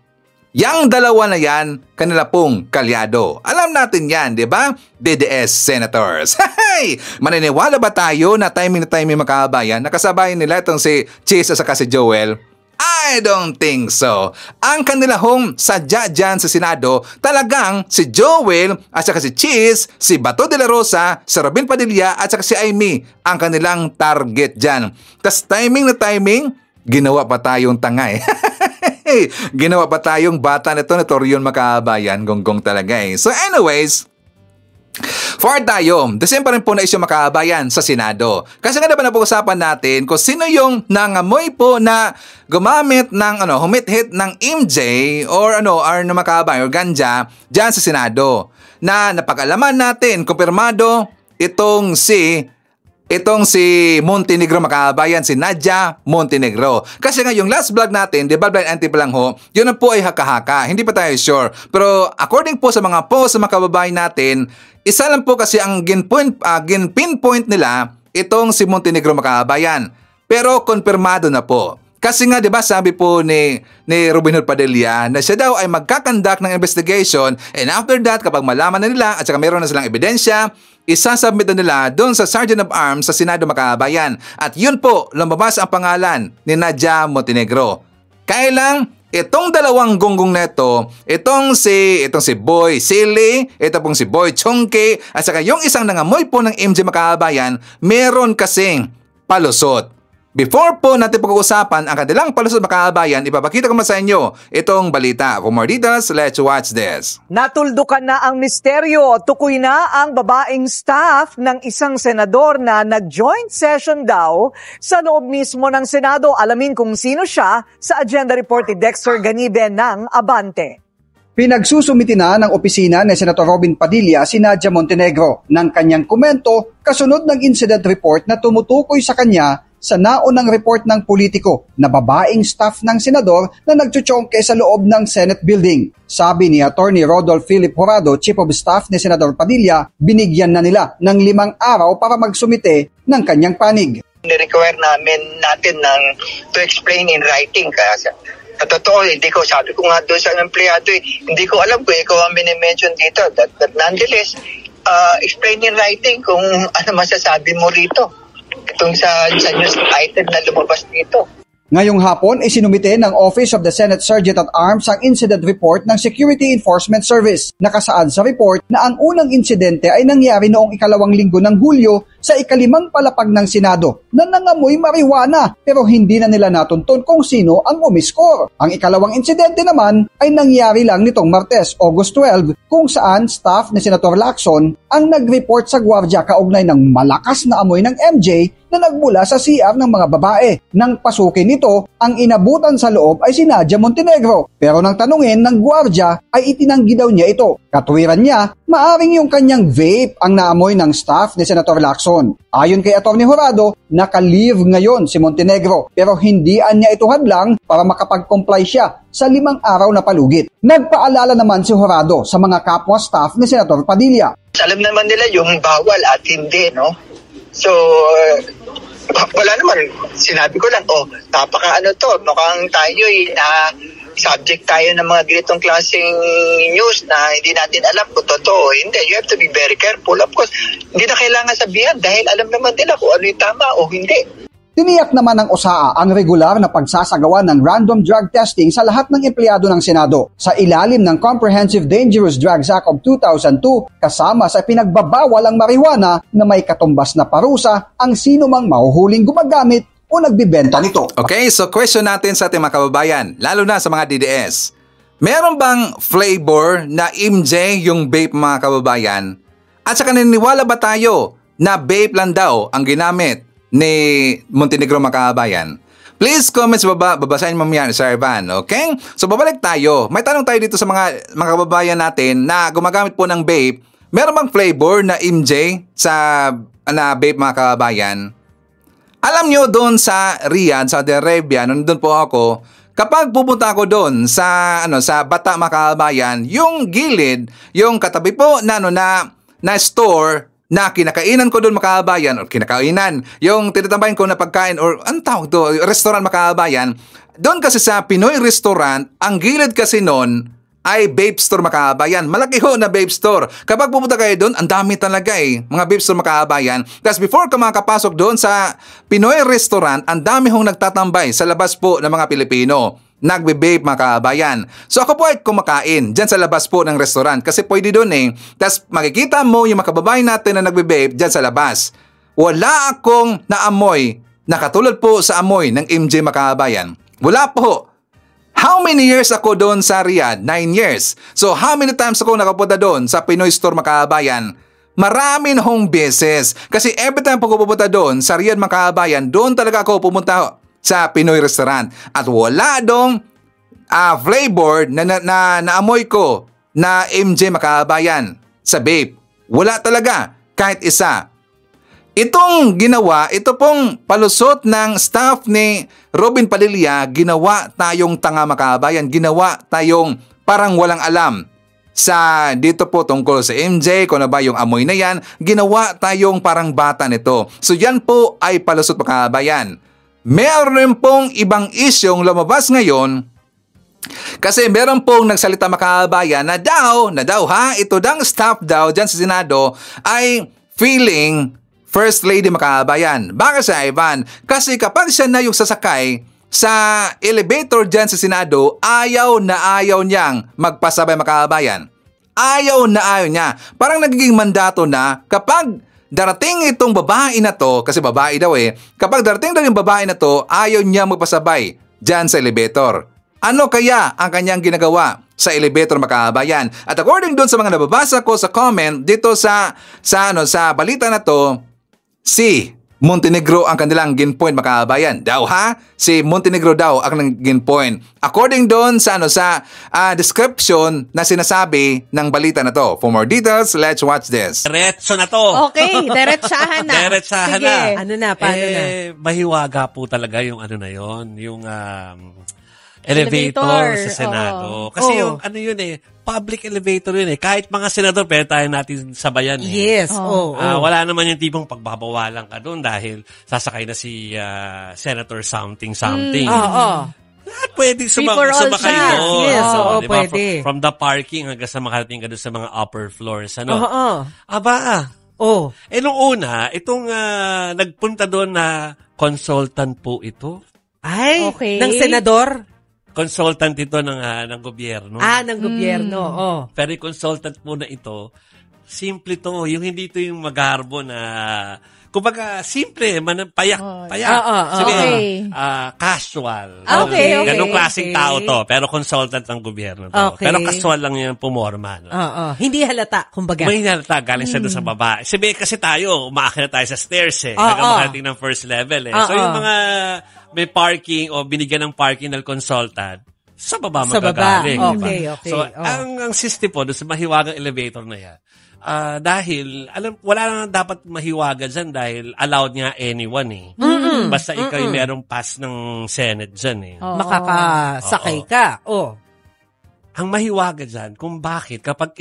Yang dalawa na yan, kanila pong kalyado. Alam natin yan, di ba? DDS Senators. Hey! Maniniwala ba tayo na timing mga kabayan, nakasabay nila itong si Cheese at saka si Joel? I don't think so. Ang kanila hong sadya dyan sa Senado, talagang si Joel at saka si Cheese, si Bato de la Rosa, si Robin Padilla at saka si Amy ang kanilang target dyan. Tas timing na timing, ginawa pa tayong tanga eh. Ginawa pa tayong bata nito na Torion, makabayan, gonggong talaga eh. So anyways, forward tayo. The same pa rin po na isyu, makabayan, sa Senado. Kasi nga naman napag-usapan natin kung sino yung nangamoy po na gumamit ng humit-hit ng MJ or makabayan or ganja dyan sa Senado. Na napag-alaman natin, kumpirmado, itong si Montenegro, makabayan, si Nadia Montenegro. Kasi nga yung last vlog natin, di ba, blind anti pa lang ho, yun po ay haka-haka. Hindi pa tayo sure. Pero according po sa mga posts sa mga kababayan natin, isa lang po kasi ang pinpoint nila itong si Montenegro, makabayan. Pero konfirmado na po. Kasi nga, di ba, sabi po ni Robin Padilla na siya daw ay magkakandak ng investigation, and after that, kapag malaman na nila at saka meron na silang ebidensya, isasubmit na nila doon sa Sergeant of Arms sa Senado, makabayan. At yun po, lumabas ang pangalan ni Nadia Montenegro. Kailang itong dalawang gonggong neto, itong si Boy Silly, ito pong si Boy Chonke, at saka yung isang nangamoy po ng MJ, makabayan, meron kasing palusot. Before po natin pag-uusapan ang kanilang palusot, makabayan, ipapakita ko na sa inyo itong balita. For more details, let's watch this. Natuldukan na ang misteryo. Tukoy na ang babaeng staff ng isang senador na nag-joint session daw sa loob mismo ng Senado. Alamin kung sino siya sa agenda report ni Dexter Ganibe ng Abante. Pinagsusumiti na ng opisina ni Senator Robin Padilla si Nadia Montenegro ng kanyang komento kasunod ng incident report na tumutukoy sa kanya sa naunang report ng politiko na babaeng staff ng senador na nagtsutsongke sa loob ng Senate building. Sabi ni Attorney Rodolph Philip Jurado, Chief of Staff ni Senador Padilla, binigyan na nila ng 5 araw para magsumite ng kanyang panig. Ni-require natin to explain in writing kasi sa totoo, hindi ko, sabi ko nga doon sa empleyado, hindi ko alam kung ikaw ang minimension dito. But nonetheless, explain in writing kung ano masasabi mo rito. Itong sa news item na lumabas dito. Ngayong hapon, isinumite ng Office of the Senate Sergeant at Arms ang incident report ng Security Enforcement Service. Nakasaad sa report na ang unang insidente ay nangyari noong 2 linggo ng Hulyo sa 5 palapag ng Senado na nangamoy marijuana pero hindi na nila natuntun kung sino ang umiskor. Ang 2nd insidente naman ay nangyari lang nitong Martes, August 12, kung saan staff ni Senator Lacson ang nag-report sa gwardya kaugnay ng malakas na amoy ng MJ na nagmula sa CR ng mga babae. Nang pasukin nito, ang inabutan sa loob ay si Nadia Montenegro. Pero nang tanungin ng gwardya ay itinanggi daw niya ito. Katwiran niya, maaring yung kanyang vape ang naamoy ng staff ni Senator Lacson. Ayon kay Atty. Jurado, naka-leave ngayon si Montenegro pero hindian niya ito hadlang para makapag-comply siya sa 5 araw na palugit. Nagpaalala naman si Jurado sa mga kapwa staff ni Senator Padilla. Alam naman nila yung bawal at hindi, no? So, wala naman. Sinabi ko lang, mukhang tayo subject tayo ng mga ganitong klaseng news na hindi natin alam kung totoo. Hindi, you have to be very careful. Of course, hindi na kailangan sabihan dahil alam naman nila kung ano yung tama o hindi. Tiniyak naman ng OSAA ang regular na pagsasagawa ng random drug testing sa lahat ng empleyado ng Senado sa ilalim ng Comprehensive Dangerous Drugs Act of 2002 kasama sa pinagbabawal ang marijuana na may katumbas na parusa ang sino mang mahuhuling gumagamit o nagbibenta nito. Okay, so question natin sa ating mga kababayan, lalo na sa mga DDS. Meron bang flavor na MJ yung vape, mga kababayan? At saka naniniwala ba tayo na vape lang daw ang ginamit ni Montenegro, mga kababayan? Please comment sa baba, babasahin mo yan, Sir Ivan, okay? So babalik tayo. May tanong tayo dito sa mga kababayan natin na gumagamit po ng vape. Meron bang flavor na MJ sa vape, mga kababayan? Alam nyo, doon sa Riyadh, Saudi Arabia, nandun po ako, kapag pupunta ako doon sa Bata, mga kababayan, yung gilid, yung katabi po na store, na kinakainan ko doon makabayan, or kinakainan, yung tinatambayan ko na pagkain, or ang tawag to, restaurant makabayan, doon kasi sa Pinoy restaurant, ang gilid kasi noon ay vape store makabayan. Malaki ho na vape store. Kapag pupunta kayo doon, ang dami talaga mga vape store makabayan. Tapos before ka makapasok doon sa Pinoy restaurant, ang dami hong nagtatambay sa labas po ng mga Pilipino. Nagbe-vape mga kabayan. So ako po ay kumakain dyan sa labas po ng restaurant kasi pwede doon Tapos makikita mo yung mga kababayan natin na nagbe-vape dyan sa labas. Wala akong naamoy na katulad po sa amoy ng MJ makabayan. Wala po. How many years ako doon sa Riyadh? 9 years. So how many times ako nakapunta doon sa Pinoy store makabayan? Marami na hong beses. Kasi every time po ako pupunta doon sa Riyadh makabayan, doon talaga ako pumunta sa Pinoy restaurant. At wala dong flavor na naamoy ko na MJ makabayan sa vape. Wala talaga kahit isa. Itong ginawa, ito pong palusot ng staff ni Robin Padilla, ginawa tayong tanga makabayan. Ginawa tayong parang walang alam sa dito po tungkol sa MJ, kung ano ba yung amoy na yan. Ginawa tayong parang bata nito. So yan po ay palusot makabayan. Meron pong ibang isyong lumabas ngayon kasi meron pong nagsalita makabayan na daw ito dang staff daw dyan sa Senado ay feeling First Lady makabayan. Bakit siya, Ivan? Kasi kapag siya na yung sasakay sa elevator dyan sa Senado, ayaw niyang magpasabay makabayan. Ayaw niya. Parang nagiging mandato na kapag darating itong babae na to, kasi babae daw kapag darating daw yung babae na to, ayaw niya magpasabay dyan sa elevator. Ano kaya ang kanyang ginagawa sa elevator makabayan? At according doon sa mga nababasa ko sa comment dito sa balita na to, si Montenegro ang kanilang ginpoint makabayan. Daw si Montenegro daw ang ginpoint. According doon sa description na sinasabi ng balita na to. For more details, let's watch this. Diretso na to. Okay, diretsahan na. Diretsahan Sige. na. Ano na, paano na? Mahiwaga po talaga yung yung elevator sa Senado. Kasi yung public elevator yun Kahit mga senador, pwede tayo natin sabayan Yes. Wala naman yung tipong pagbabawalan ka doon dahil sasakay na si Senator something. Lahat pwede sumakay doon. Yes, diba? pwede. From the parking hanggang sa makarating ka doon sa mga upper floors. Nung una, itong nagpunta doon na consultant po ito. Ay, ng senador? Consultant ito ng gobyerno. Ng gobyerno, Pero yung consultant po na ito, simple to. Yung hindi ito yung magarbo na, kumbaga, simple, payak. Casual. Okay. Ganong klaseng tao to, pero consultant ng gobyerno to. Pero casual lang yung pumorma. No? Hindi halata, kumbaga. May halata, galing siya doon sa baba. Kasi tayo, umaakit na tayo sa stairs hanggang makarating ng first level So yung mga may parking o binigyan ng parking ng consultant, sa baba magagaling. Okay. So, ang system po, doon sa mahiwagang elevator na yan, dahil, wala na dapat mahiwaga dyan dahil allowed nga anyone Basta ikaw yung merong pass ng Senate dyan Makakasakay ka. Ang mahiwaga dyan, kung bakit, kapag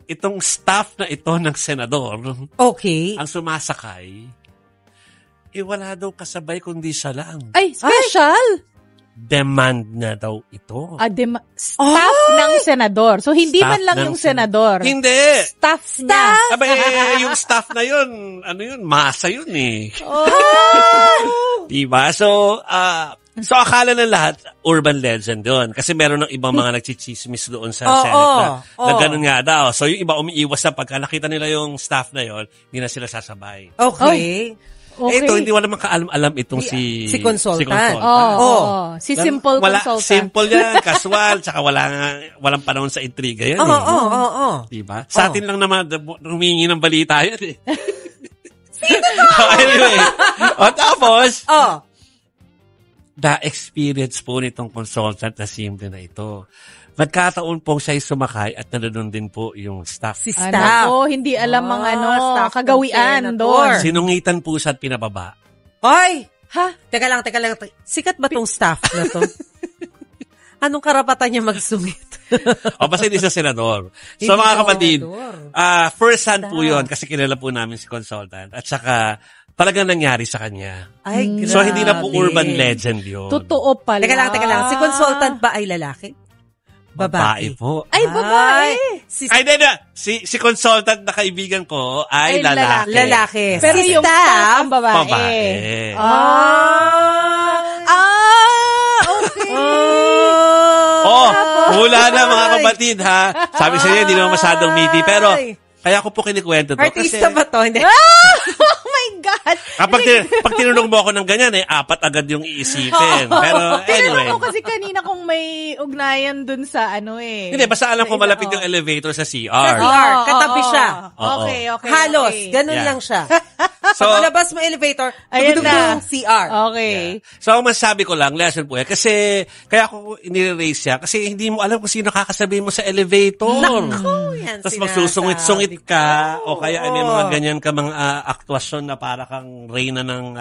itong staff na ito ng senador, ang sumasakay, wala daw kasabay kundi siya lang. Ay, special! Demand na daw ito. Staff ng senador. So, hindi Staff man lang yung senador. Hindi. Staff niya. Yung staff na yun, masa yun Diba? So, akala ng lahat, urban legend doon. Kasi meron ng ibang mga nagchichismis doon sa Senate na ganun nga daw. So, yung iba umiiwas na pagka nakita nila yung staff na yun, hindi na sila sasabay. Okay. Ito, hindi wala naman kaalam-alam itong si consultant. Si simple consultant. Simple yan, casual, tsaka walang panahon sa intriga yan. Diba? Sa atin lang naman, humingi ng balita yan Sino to? Anyway, tapos, the experience po nitong consultant na simple na ito. Nagkataon pong siya'y sumakay at nanonood din po yung staff. Si staff. Hindi alam mga kagawian doon. Sinungitan po siya at pinababa. Ay! Teka lang. Sikat ba tong staff na to? Anong karapatan niya magsungit? O basta hindi siya senador. So mga kapatid, first hand po yun kasi kilala po namin si consultant. At saka talagang nangyari sa kanya. Ay, grabe. So hindi na po urban legend yun. Totoo pala. Teka lang. Si consultant ba ay lalaki? Babae po. Ay, babae. Si consultant na kaibigan ko ay lalaki. Lalaki. Pero yung staff ang babae. Babae. Okay. Hula na mga kapatid ha. Sabi sa inyo, hindi naman masyadong meaty. Pero kaya ko po kinikwento to. Artista kasi, ba to? Hindi. Oh my God! Pag tinanong mo ako ng ganyan, 4 agad yung iisipin. Pero anyway. Tinanong ko kasi kanina kung may ugnayan dun sa Hindi, basta alam ko malapit yung elevator sa CR. Sa CR. Katabi siya. Okay. Halos. Ganun lang siya. So, labas mo elevator, ayun na. CR. Okay. Yeah. So, masasabi ko lang, lesson po kasi, kaya ako nire-raise siya, kasi hindi mo alam kung sino kakasabay mo sa elevator. Naku, yan tapos magsusungit-sungit ka, o kaya may mga ganyan ka mga aktwasyon na para kang reyna ng,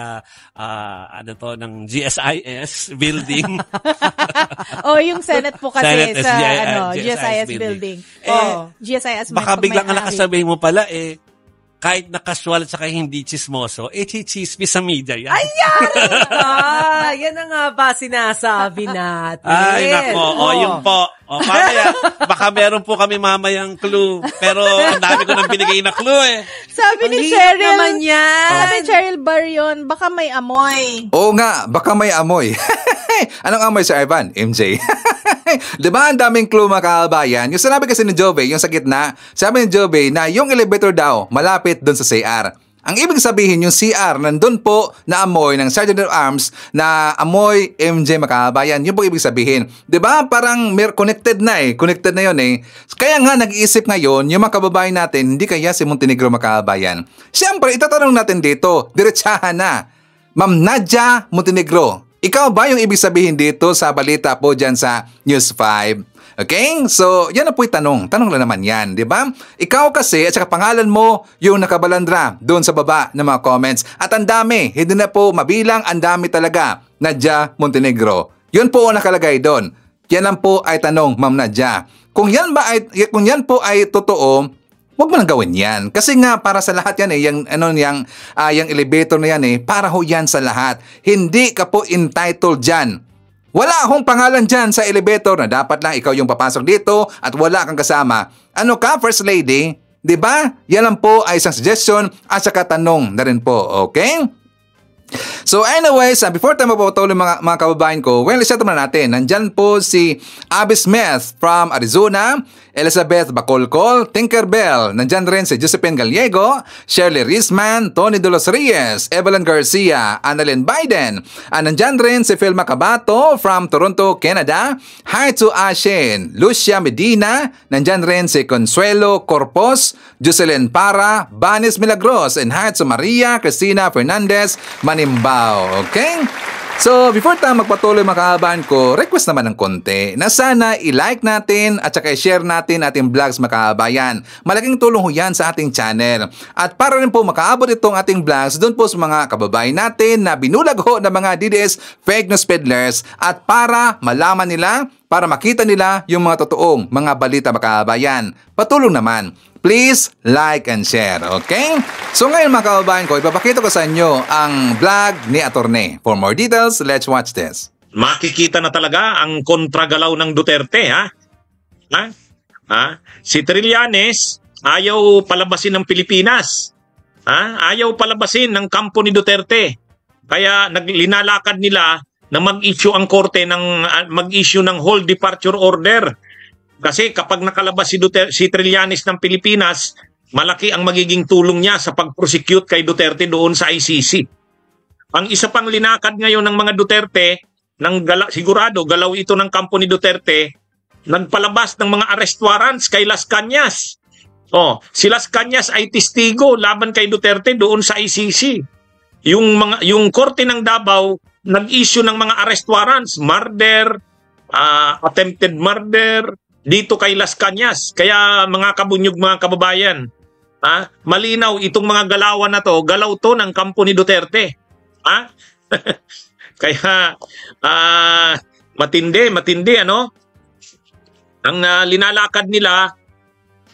ng GSIS building. Yung Senate po kasi Senate sa GSIS building. GSIS. Baka biglang nakasabay mo pala kahit na casual at saka hindi chismoso, chichismis sa media yan. Ayan! Yan na nga ba sinasabi natin? Ay, nako. Yun po. Mamaya, baka meron po kami mamayang clue. Pero ang dami ko nang binigay na clue Sabi ni Cheryl naman yan. Sabi ni Cheryl Barion, baka may amoy. Oo nga, baka may amoy. Anong amoy, Sir Ivan? MJ. Diba ang daming clue mga kabayan? Yung sinabi kasi ni Jobe, yung sa gitna, sabi ni Jobe na yung elevator daw malapit doon sa CR. Ang ibig sabihin yung CR nandun po na amoy ng Sergeant of Arms na amoy MJ mga kabayan. Yun po ibig sabihin. Diba parang connected na Connected na yun Kaya nga nag-iisip ngayon yung mga kababayan natin, hindi kaya si Montenegro mga kabayan. Siyempre, itatanong natin dito, diretsahan na. Ma'am Nadia Montenegro, ikaw ba yung ibig sabihin dito sa balita po dyan sa News 5? Okay? So, yan na po yung tanong. Tanong lang naman yan, di ba? Ikaw kasi, at saka pangalan mo, yung nakabalandra doon sa baba ng mga comments. At ang dami, hindi na po mabilang, ang dami talaga. Nadia Montenegro. Yun po ang nakalagay doon. Yan lang po ay tanong, Ma'am Nadia. Kung yan po ay totoo, huwag mo nang gawin yan. Kasi nga, para sa lahat yan yung elevator na yan para ho yan sa lahat. Hindi ka po entitled dyan. Wala akong pangalan dyan sa elevator na dapat lang ikaw yung papasok dito at wala kang kasama. Ano ka, First Lady? Diba? Yan lang po ay isang suggestion at saka tanong na rin po. Okay? So anyways, before tayo mapapatuloy mga kababayan ko, i-set muna natin. Nandyan po si Abby Smith from Arizona, Elizabeth Bacolcol, Tinkerbell. Nandyan rin si Josephine Gallego, Shirley Risman, Tony De Los Reyes, Evelyn Garcia, Annalyn Biden. Nandyan rin si Philma Cabato from Toronto, Canada. Hi to Ashen, Lucia Medina. Nandyan rin si Consuelo Corpos, Jocelyn Para, Banis Milagros, and hi to Maria Cristina Fernandez Manimbao. Okay? So, before tayo magpatuloy mga kababayan ko, request naman ng konti na sana i-like natin at saka i-share natin ating vlogs mga kababayan. Malaking tulong ho yan sa ating channel. At para rin po makaabot itong ating vlogs doon po sa mga kababayan natin na binulag ho ng mga DDS fake news peddlers at para malaman nila, para makita nila yung mga totoong mga balita mga kababayan. Patulong naman. Please like and share, okay? So ngayon mga kababayan ko, ipapakita ko sa inyo ang vlog ni Attorney. For more details, let's watch this. Makikita na talaga ang kontragalaw ng Duterte, ha? Si Trillanes, ayaw palabasin ng Pilipinas. Ayaw palabasin ng kampo ni Duterte. Kaya linalakad nila na mag-issue ang korte mag-issue ng whole departure order. Kasi kapag nakalabas si Trillanes ng Pilipinas, malaki ang magiging tulong niya sa pag-prosecute kay Duterte doon sa ICC. Ang isa pang linakad ngayon ng mga Duterte, sigurado galaw ito ng kampo ni Duterte, nagpalabas ng mga arrest warrants kay Las Cañas. Si Las Cañas ay testigo laban kay Duterte doon sa ICC. Yung korte ng Davao nag-issue ng mga arrest warrants, murder, attempted murder, dito kay Las Cañas. Kaya mga kabunyog, mga kababayan, malinaw itong mga galawan na to, galaw to ng kampo ni Duterte. Kaya matindi ano? Ang linalakad nila,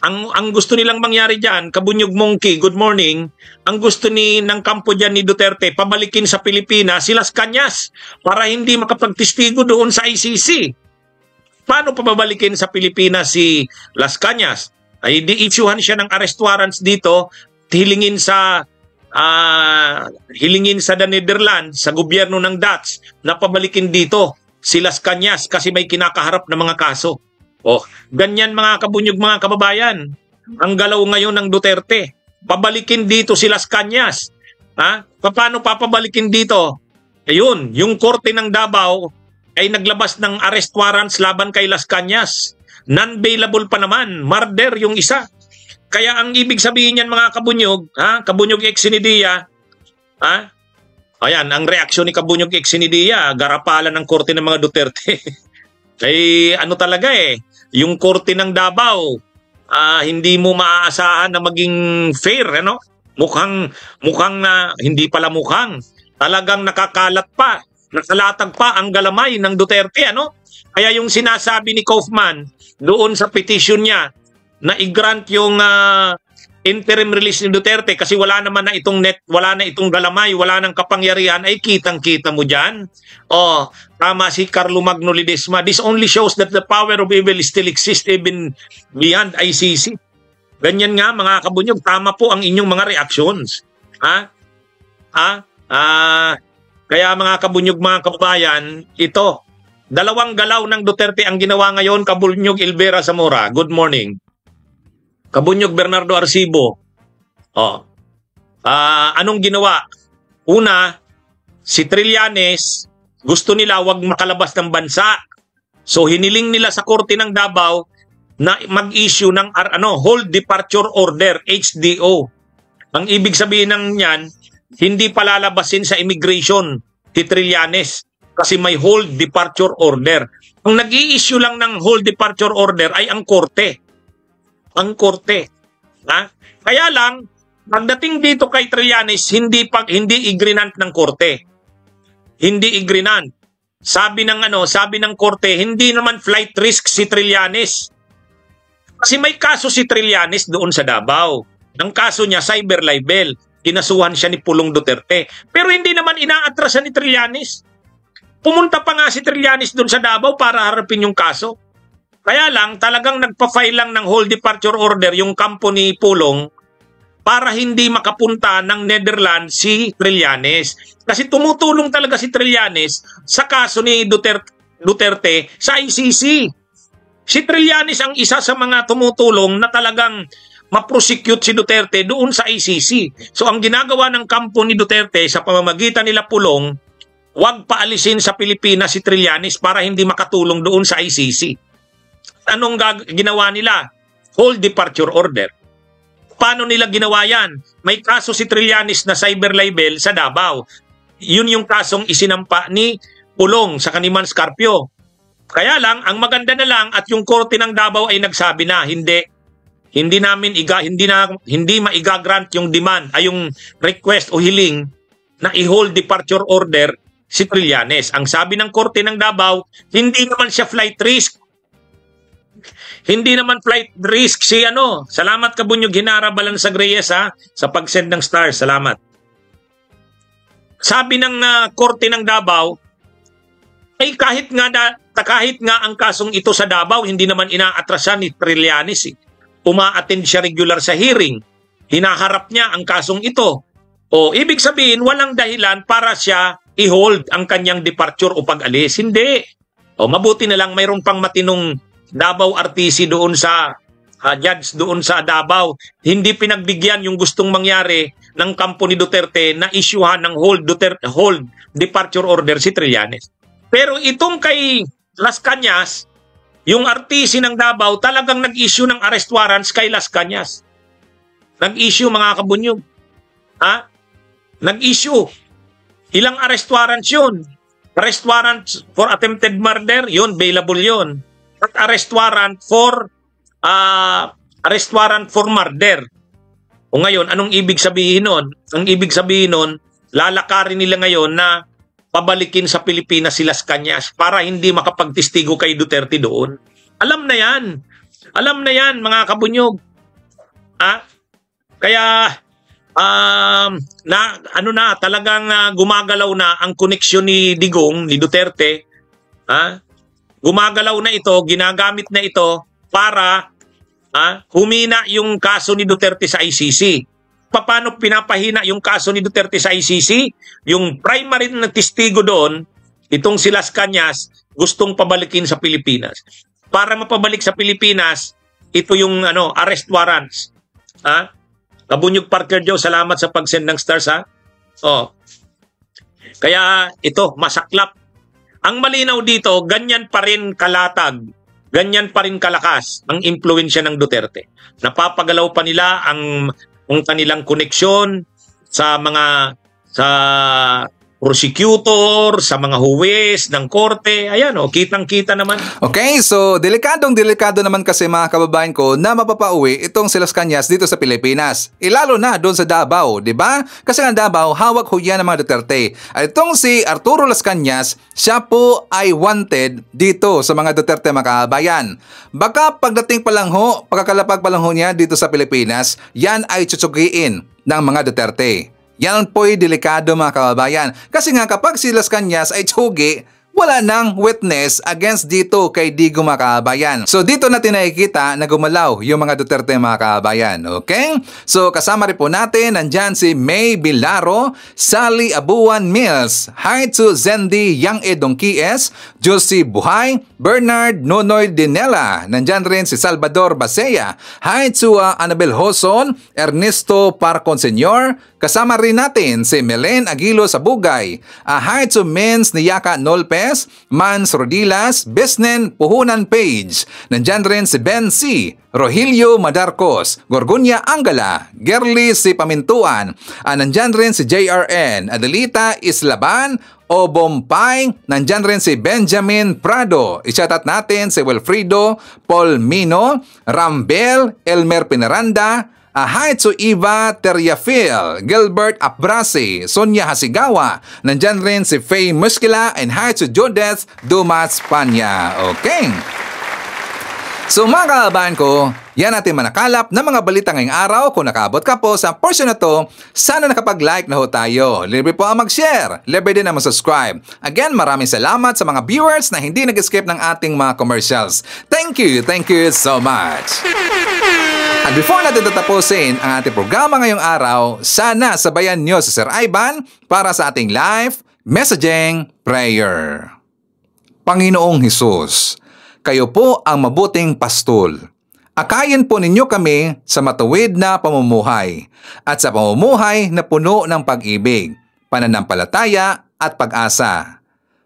ang gusto nilang mangyari diyan, Kabunyog Monkey, good morning. Ang gusto ng kampo diyan ni Duterte, pabalikin sa Pilipinas si Las Cañas para hindi makapagtistigo doon sa ICC. Paano pababalikin sa Pilipinas si Las Cañas? Ay di-issuehan siya ng arrest warrants dito, hilingin sa the Netherlands, sa gobyerno ng Dutch, na pabalikin dito si Las Cañas kasi may kinakaharap na mga kaso. Ganyan mga kabunyog, mga kababayan. Ang galaw ngayon ng Duterte, pabalikin dito si Las Cañas. Paano papabalikin dito? Ayun, yung korte ng Davao ay naglabas ng arrest warrants laban kay Las Cañas. Non-bailable pa naman, murder yung isa. Kaya ang ibig sabihin niyan mga kabunyog, Kabunyog Exinidia, ayan, ang reaksyon ni Kabunyog Exinidia, garapalan ng korte ng mga Duterte. Ano talaga yung korte ng Davao, hindi mo maaasahan na maging fair, ano? Mukhang na, hindi pala mukhang, talagang nakakalat pa, nakalatag pa ang galamay ng Duterte, ano? Kaya yung sinasabi ni Kaufman doon sa petition niya na i-grant yung interim release ni Duterte kasi wala na itong galamay, wala nang kapangyarihan, ay kitang-kita mo diyan. Tama si Carlo Magno Ledesma. This only shows that the power of evil still exists even beyond ICC. Ganyan nga mga kabunyog, tama po ang inyong mga reactions. Kaya mga kabunyog, mga kababayan, ito, dalawang galaw ng Duterte ang ginawa ngayon. Kabunyog Elvira Zamora, good morning. Kabunyog Bernardo Arcibo, anong ginawa? Una, si Trillanes, gusto nila wag makalabas ng bansa. So hiniling nila sa korte ng Davao na mag-issue ng hold departure order, HDO. Ang ibig sabihin ng yan, hindi palalabasin sa immigration si Trillanes kasi may hold departure order. Ang nag-i-issue lang ng hold departure order ay ang korte. Kaya lang, pagdating dito kay Trillanes, hindi igrinant ng korte. Hindi igrinant. Sabi ng korte, hindi naman flight risk si Trillanes. Kasi may kaso si Trillanes doon sa Davao. Ang kaso niya, cyber libel. Kinasuhan siya ni Pulong Duterte. Pero hindi naman inaatrasan ni Trillanes. Pumunta pa nga si Trillanes doon sa Davao para harapin yung kaso. Kaya lang, talagang nagpa-file lang ng hold departure order yung kampo ni Pulong para hindi makapunta ng Netherlands si Trillanes. Kasi tumutulong talaga si Trillanes sa kaso ni Duterte sa ICC. Si Trillanes ang isa sa mga tumutulong na talagang ma-prosecute si Duterte doon sa ICC. So ang ginagawa ng kampo ni Duterte sa pamamagitan nila Pulong, wag paalisin sa Pilipinas si Trillanes para hindi makatulong doon sa ICC. Anong ginawa nila? Hold departure order. Paano nila ginawa yan? May kaso si Trillanes na cyber libel sa Davao. Yun yung kasong isinampa ni Pulong sa Kaniman Scarpio. Kaya lang, ang maganda na lang at yung korte ng Davao ay nagsabi na hindi maigagrant yung demand ay yung request o hiling na i-hold departure order si Trillanes. Ang sabi ng korte ng Davao, hindi naman siya flight risk. Hindi naman flight risk si Salamat Kabunyog Hinara Balansa Reyes sa pag-send ng stars. Salamat. Sabi ng korte ng Davao, ay kahit nga ang kasong ito sa Davao, hindi naman inaatrasan ni Trillanes. Uma-attend siya regular sa hearing. Hinaharap niya ang kasong ito. Ibig sabihin, walang dahilan para siya i-hold ang kanyang departure o pag-alis. Hindi. Mabuti na lang mayroon pang matinong Davao RTC doon sa judge doon sa Davao. Hindi pinagbigyan yung gustong mangyari ng kampo ni Duterte na isyuhan ng hold departure order si Trillanes. Pero itong kay Las Cañas, yung RTC ng Davao talagang nag-issue ng arrest warrants kay Las Cañas. Nag-issue mga kabunyog. Nag-issue. Ilang arrest warrants yun? Arrest warrants for attempted murder, yun, bailable yun. At arrest warrant for murder. O ngayon, anong ibig sabihin nun? Ang ibig sabihin nun, lalakarin nila ngayon na pabalikin sa Pilipinas si Las Cañas para hindi makapagtistigo kay Duterte doon. Alam na yan. Alam na yan, mga kabunyog. Kaya, talagang gumagalaw na ang koneksyon ni Digong, ni Duterte. Gumagalaw na ito, ginagamit na ito para humina yung kaso ni Duterte sa ICC. Paano pinapahina yung kaso ni Duterte sa ICC? Yung primary na testigo doon, itong si Las Cañas, gustong pabalikin sa Pilipinas. Para mapabalik sa Pilipinas, ito yung arrest warrants. Kabunyog Parker Joe, salamat sa pag-send ng stars, ha? Kaya ito, masaklap. Ang malinaw dito, ganyan pa rin kalatag, ganyan pa rin kalakas ang impluwensya ng Duterte. Napapagalaw pa nila ang kanilang koneksyon sa prosecutor, sa mga huwes ng korte. Ayan, kitang-kita naman. Okay, so delikado naman kasi mga kababayan ko na mapapauwi itong si Las Cañas dito sa Pilipinas. Lalo na doon sa Davao, di ba? Kasi ang Davao, hawak ho yan ng mga Duterte. At itong si Arturo Las Cañas, siya po ay wanted dito sa mga Duterte, mga kababayan. Baka pagdating pa lang ho, pagkakalapag pa lang ho niya dito sa Pilipinas, yan ay tsutsugiin ng mga Duterte. Yan po'y delikado, mga kababayan. Kasi nga kapag si Las Cañas ay tsugi, wala nang witness against dito kay Digong, mga kababayan. So dito natin nakikita na gumalaw yung mga Duterte, mga kababayan. Okay? So kasama rin po natin, nandyan si May Bilaro, Sally Abuan Mills, hi to Zendi Yang Edong Kies, Josie Buhay, Bernard Nonoy Dinela, nandyan rin si Salvador Basea, hi to Annabel Hoson, Ernesto Parcon Sr., kasama rin natin si Melen Aguilo Sabugay, hi to Mens Niyaka Nolpes, Mans Rodilas, Besnen Puhunan Page, nandyan rin si Ben C., Rogelio Madarcos, Gorgonya Angala, Gerly si Pamintuan, nandyan rin si JRN, Adelita Islaban, Obompay, nandyan rin si Benjamin Prado, isyatat natin si Wilfrido, Paul Mino, Rambel, Elmer Pinaranda, hi to Eva Terriafil, Gilbert Abrasi, Sonia Hasigawa, nandyan rin si Faye Muskila, and hi to Jodeth Dumas Panya. Okay. So mga kababayan ko, yan natin manakalap ng mga balita ngayong araw. Kung nakaabot ka po sa portion na to, sana nakapag-like na ho tayo. Libre po ang mag-share. Libre din ang mag-subscribe. Again, maraming salamat sa mga viewers na hindi nag-skip ng ating mga commercials. Thank you so much. At before natin tatapusin ang ating programa ngayong araw, sana sabayan nyo si Sir Ivan para sa ating live messaging prayer. Panginoong Hesus, kayo po ang mabuting pastol. Akayin po ninyo kami sa matuwid na pamumuhay at sa pamumuhay na puno ng pag-ibig, pananampalataya at pag-asa.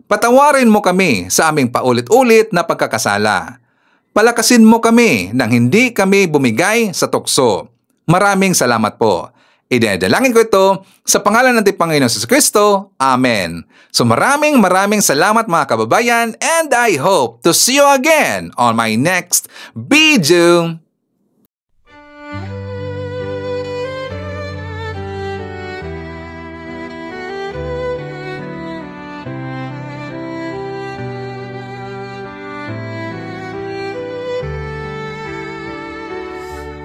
Patawarin mo kami sa aming paulit-ulit na pagkakasala. Palakasin mo kami nang hindi kami bumigay sa tukso. Maraming salamat po. Idinadalangin ko ito sa pangalan ng Panginoon Jesucristo. Amen. So maraming salamat, mga kababayan, and I hope to see you again on my next video.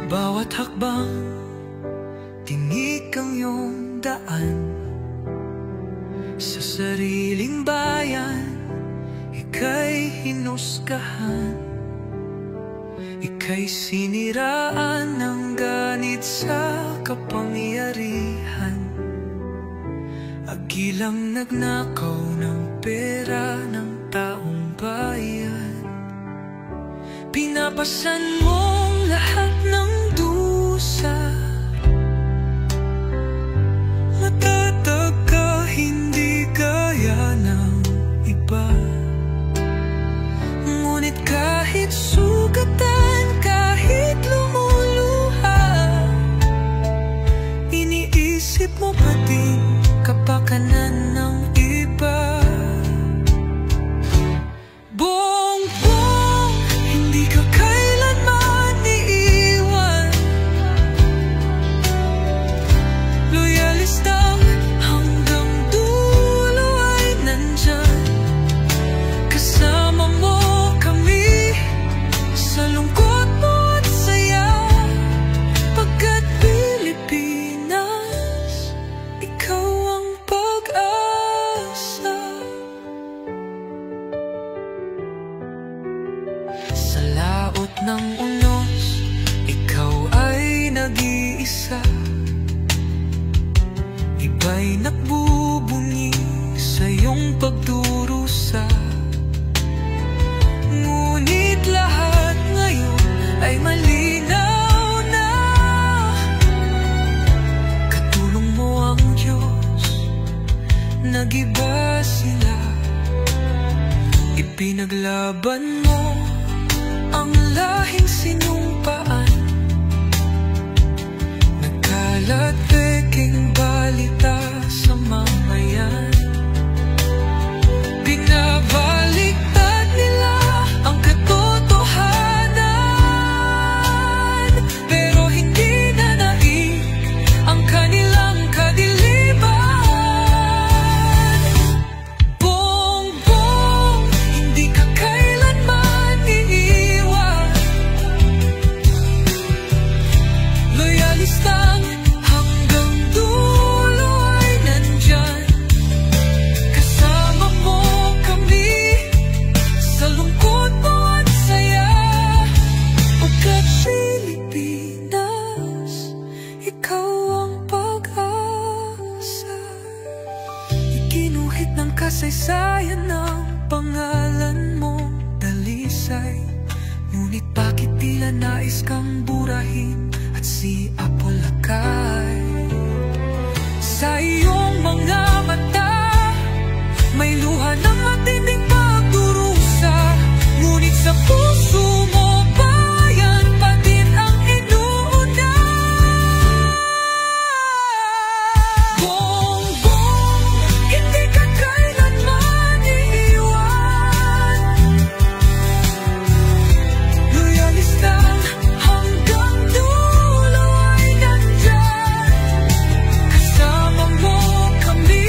Bawat hakbang, tinik ang iyong daan. Sa sariling bayan, ika'y hinusgahan. Ika'y siniraan ng ganit sa kapangyarihan. Agilang nagnakaw ng pera ng taong bayan. Pinapasan mong lahat ng dusa. Matatag ka, hindi gaya ng iba. Ngunit kahit sugatan, kahit lumuluha, iniisip mo pa din kapakanan ng iba. Bongbong, hindi ka kailanman ng unos, ikaw ay nag-iisa. Iba'y nagbubunyi sa iyong pagdurusa. Ngunit lahat ngayon ay malinaw na. Katulong mo ang Diyos, nag-iba sila. Ipinaglaban mo ang lahing sinumpaan. Nagkalat peking balita sa mamayan. Binabaliktad nila ang katotohanan, pero hindi na naig ang kanilang kadiliman. Bongbong, hindi ka kailanman iiwan. Loyalistang hanggang dulo ay nandyan. Kasama mo kami sa lungkot mo at saya. Pagkat Pilipinas, ikaw ang pag-asa. Ikinuhit ng kasaysayan ng pangalan mo, dalisay. Ngunit bakit tila nais kang burahin at si Apolacay? Sa iyong mga mata may luha ng matinding pagdurusa. Ngunit sa puso mo, bayan pa din ang inuuna. Bongbong, hindi ka kailanman iiwan. Loyalistang hanggang dulo ay nandyan. Kasama mo kami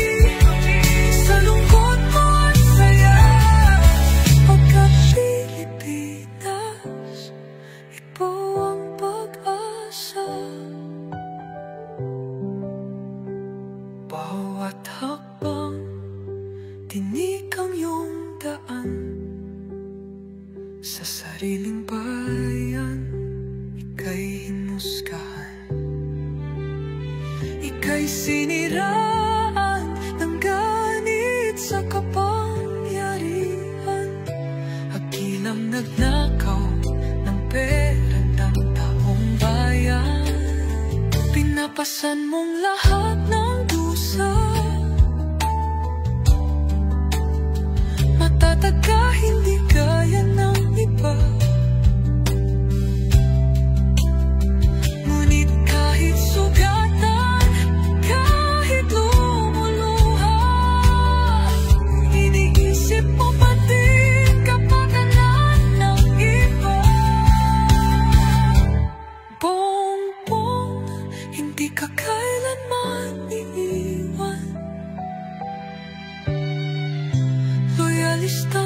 sa lungkot mo at saya. Pagkat Pilipinas, ikaw ang pag-asa. Bawat hakbang, tinik ang iyong daan. Sa sariling bayan, ika'y hinusgahan. Ika'y siniraan ng ganit sa kapangyarihan. Hakilang nagnakaw ng pera ng taong bayan. Pinapasan mong lahat ng dusa. Matatag ka, hindi gaya ng iba. Ngunit kahit sugatan, kahit lumuluha, iniisip mo pa din kapakanan ng iba. Bongbong, hindi ka kailanman iiwan. Loyalista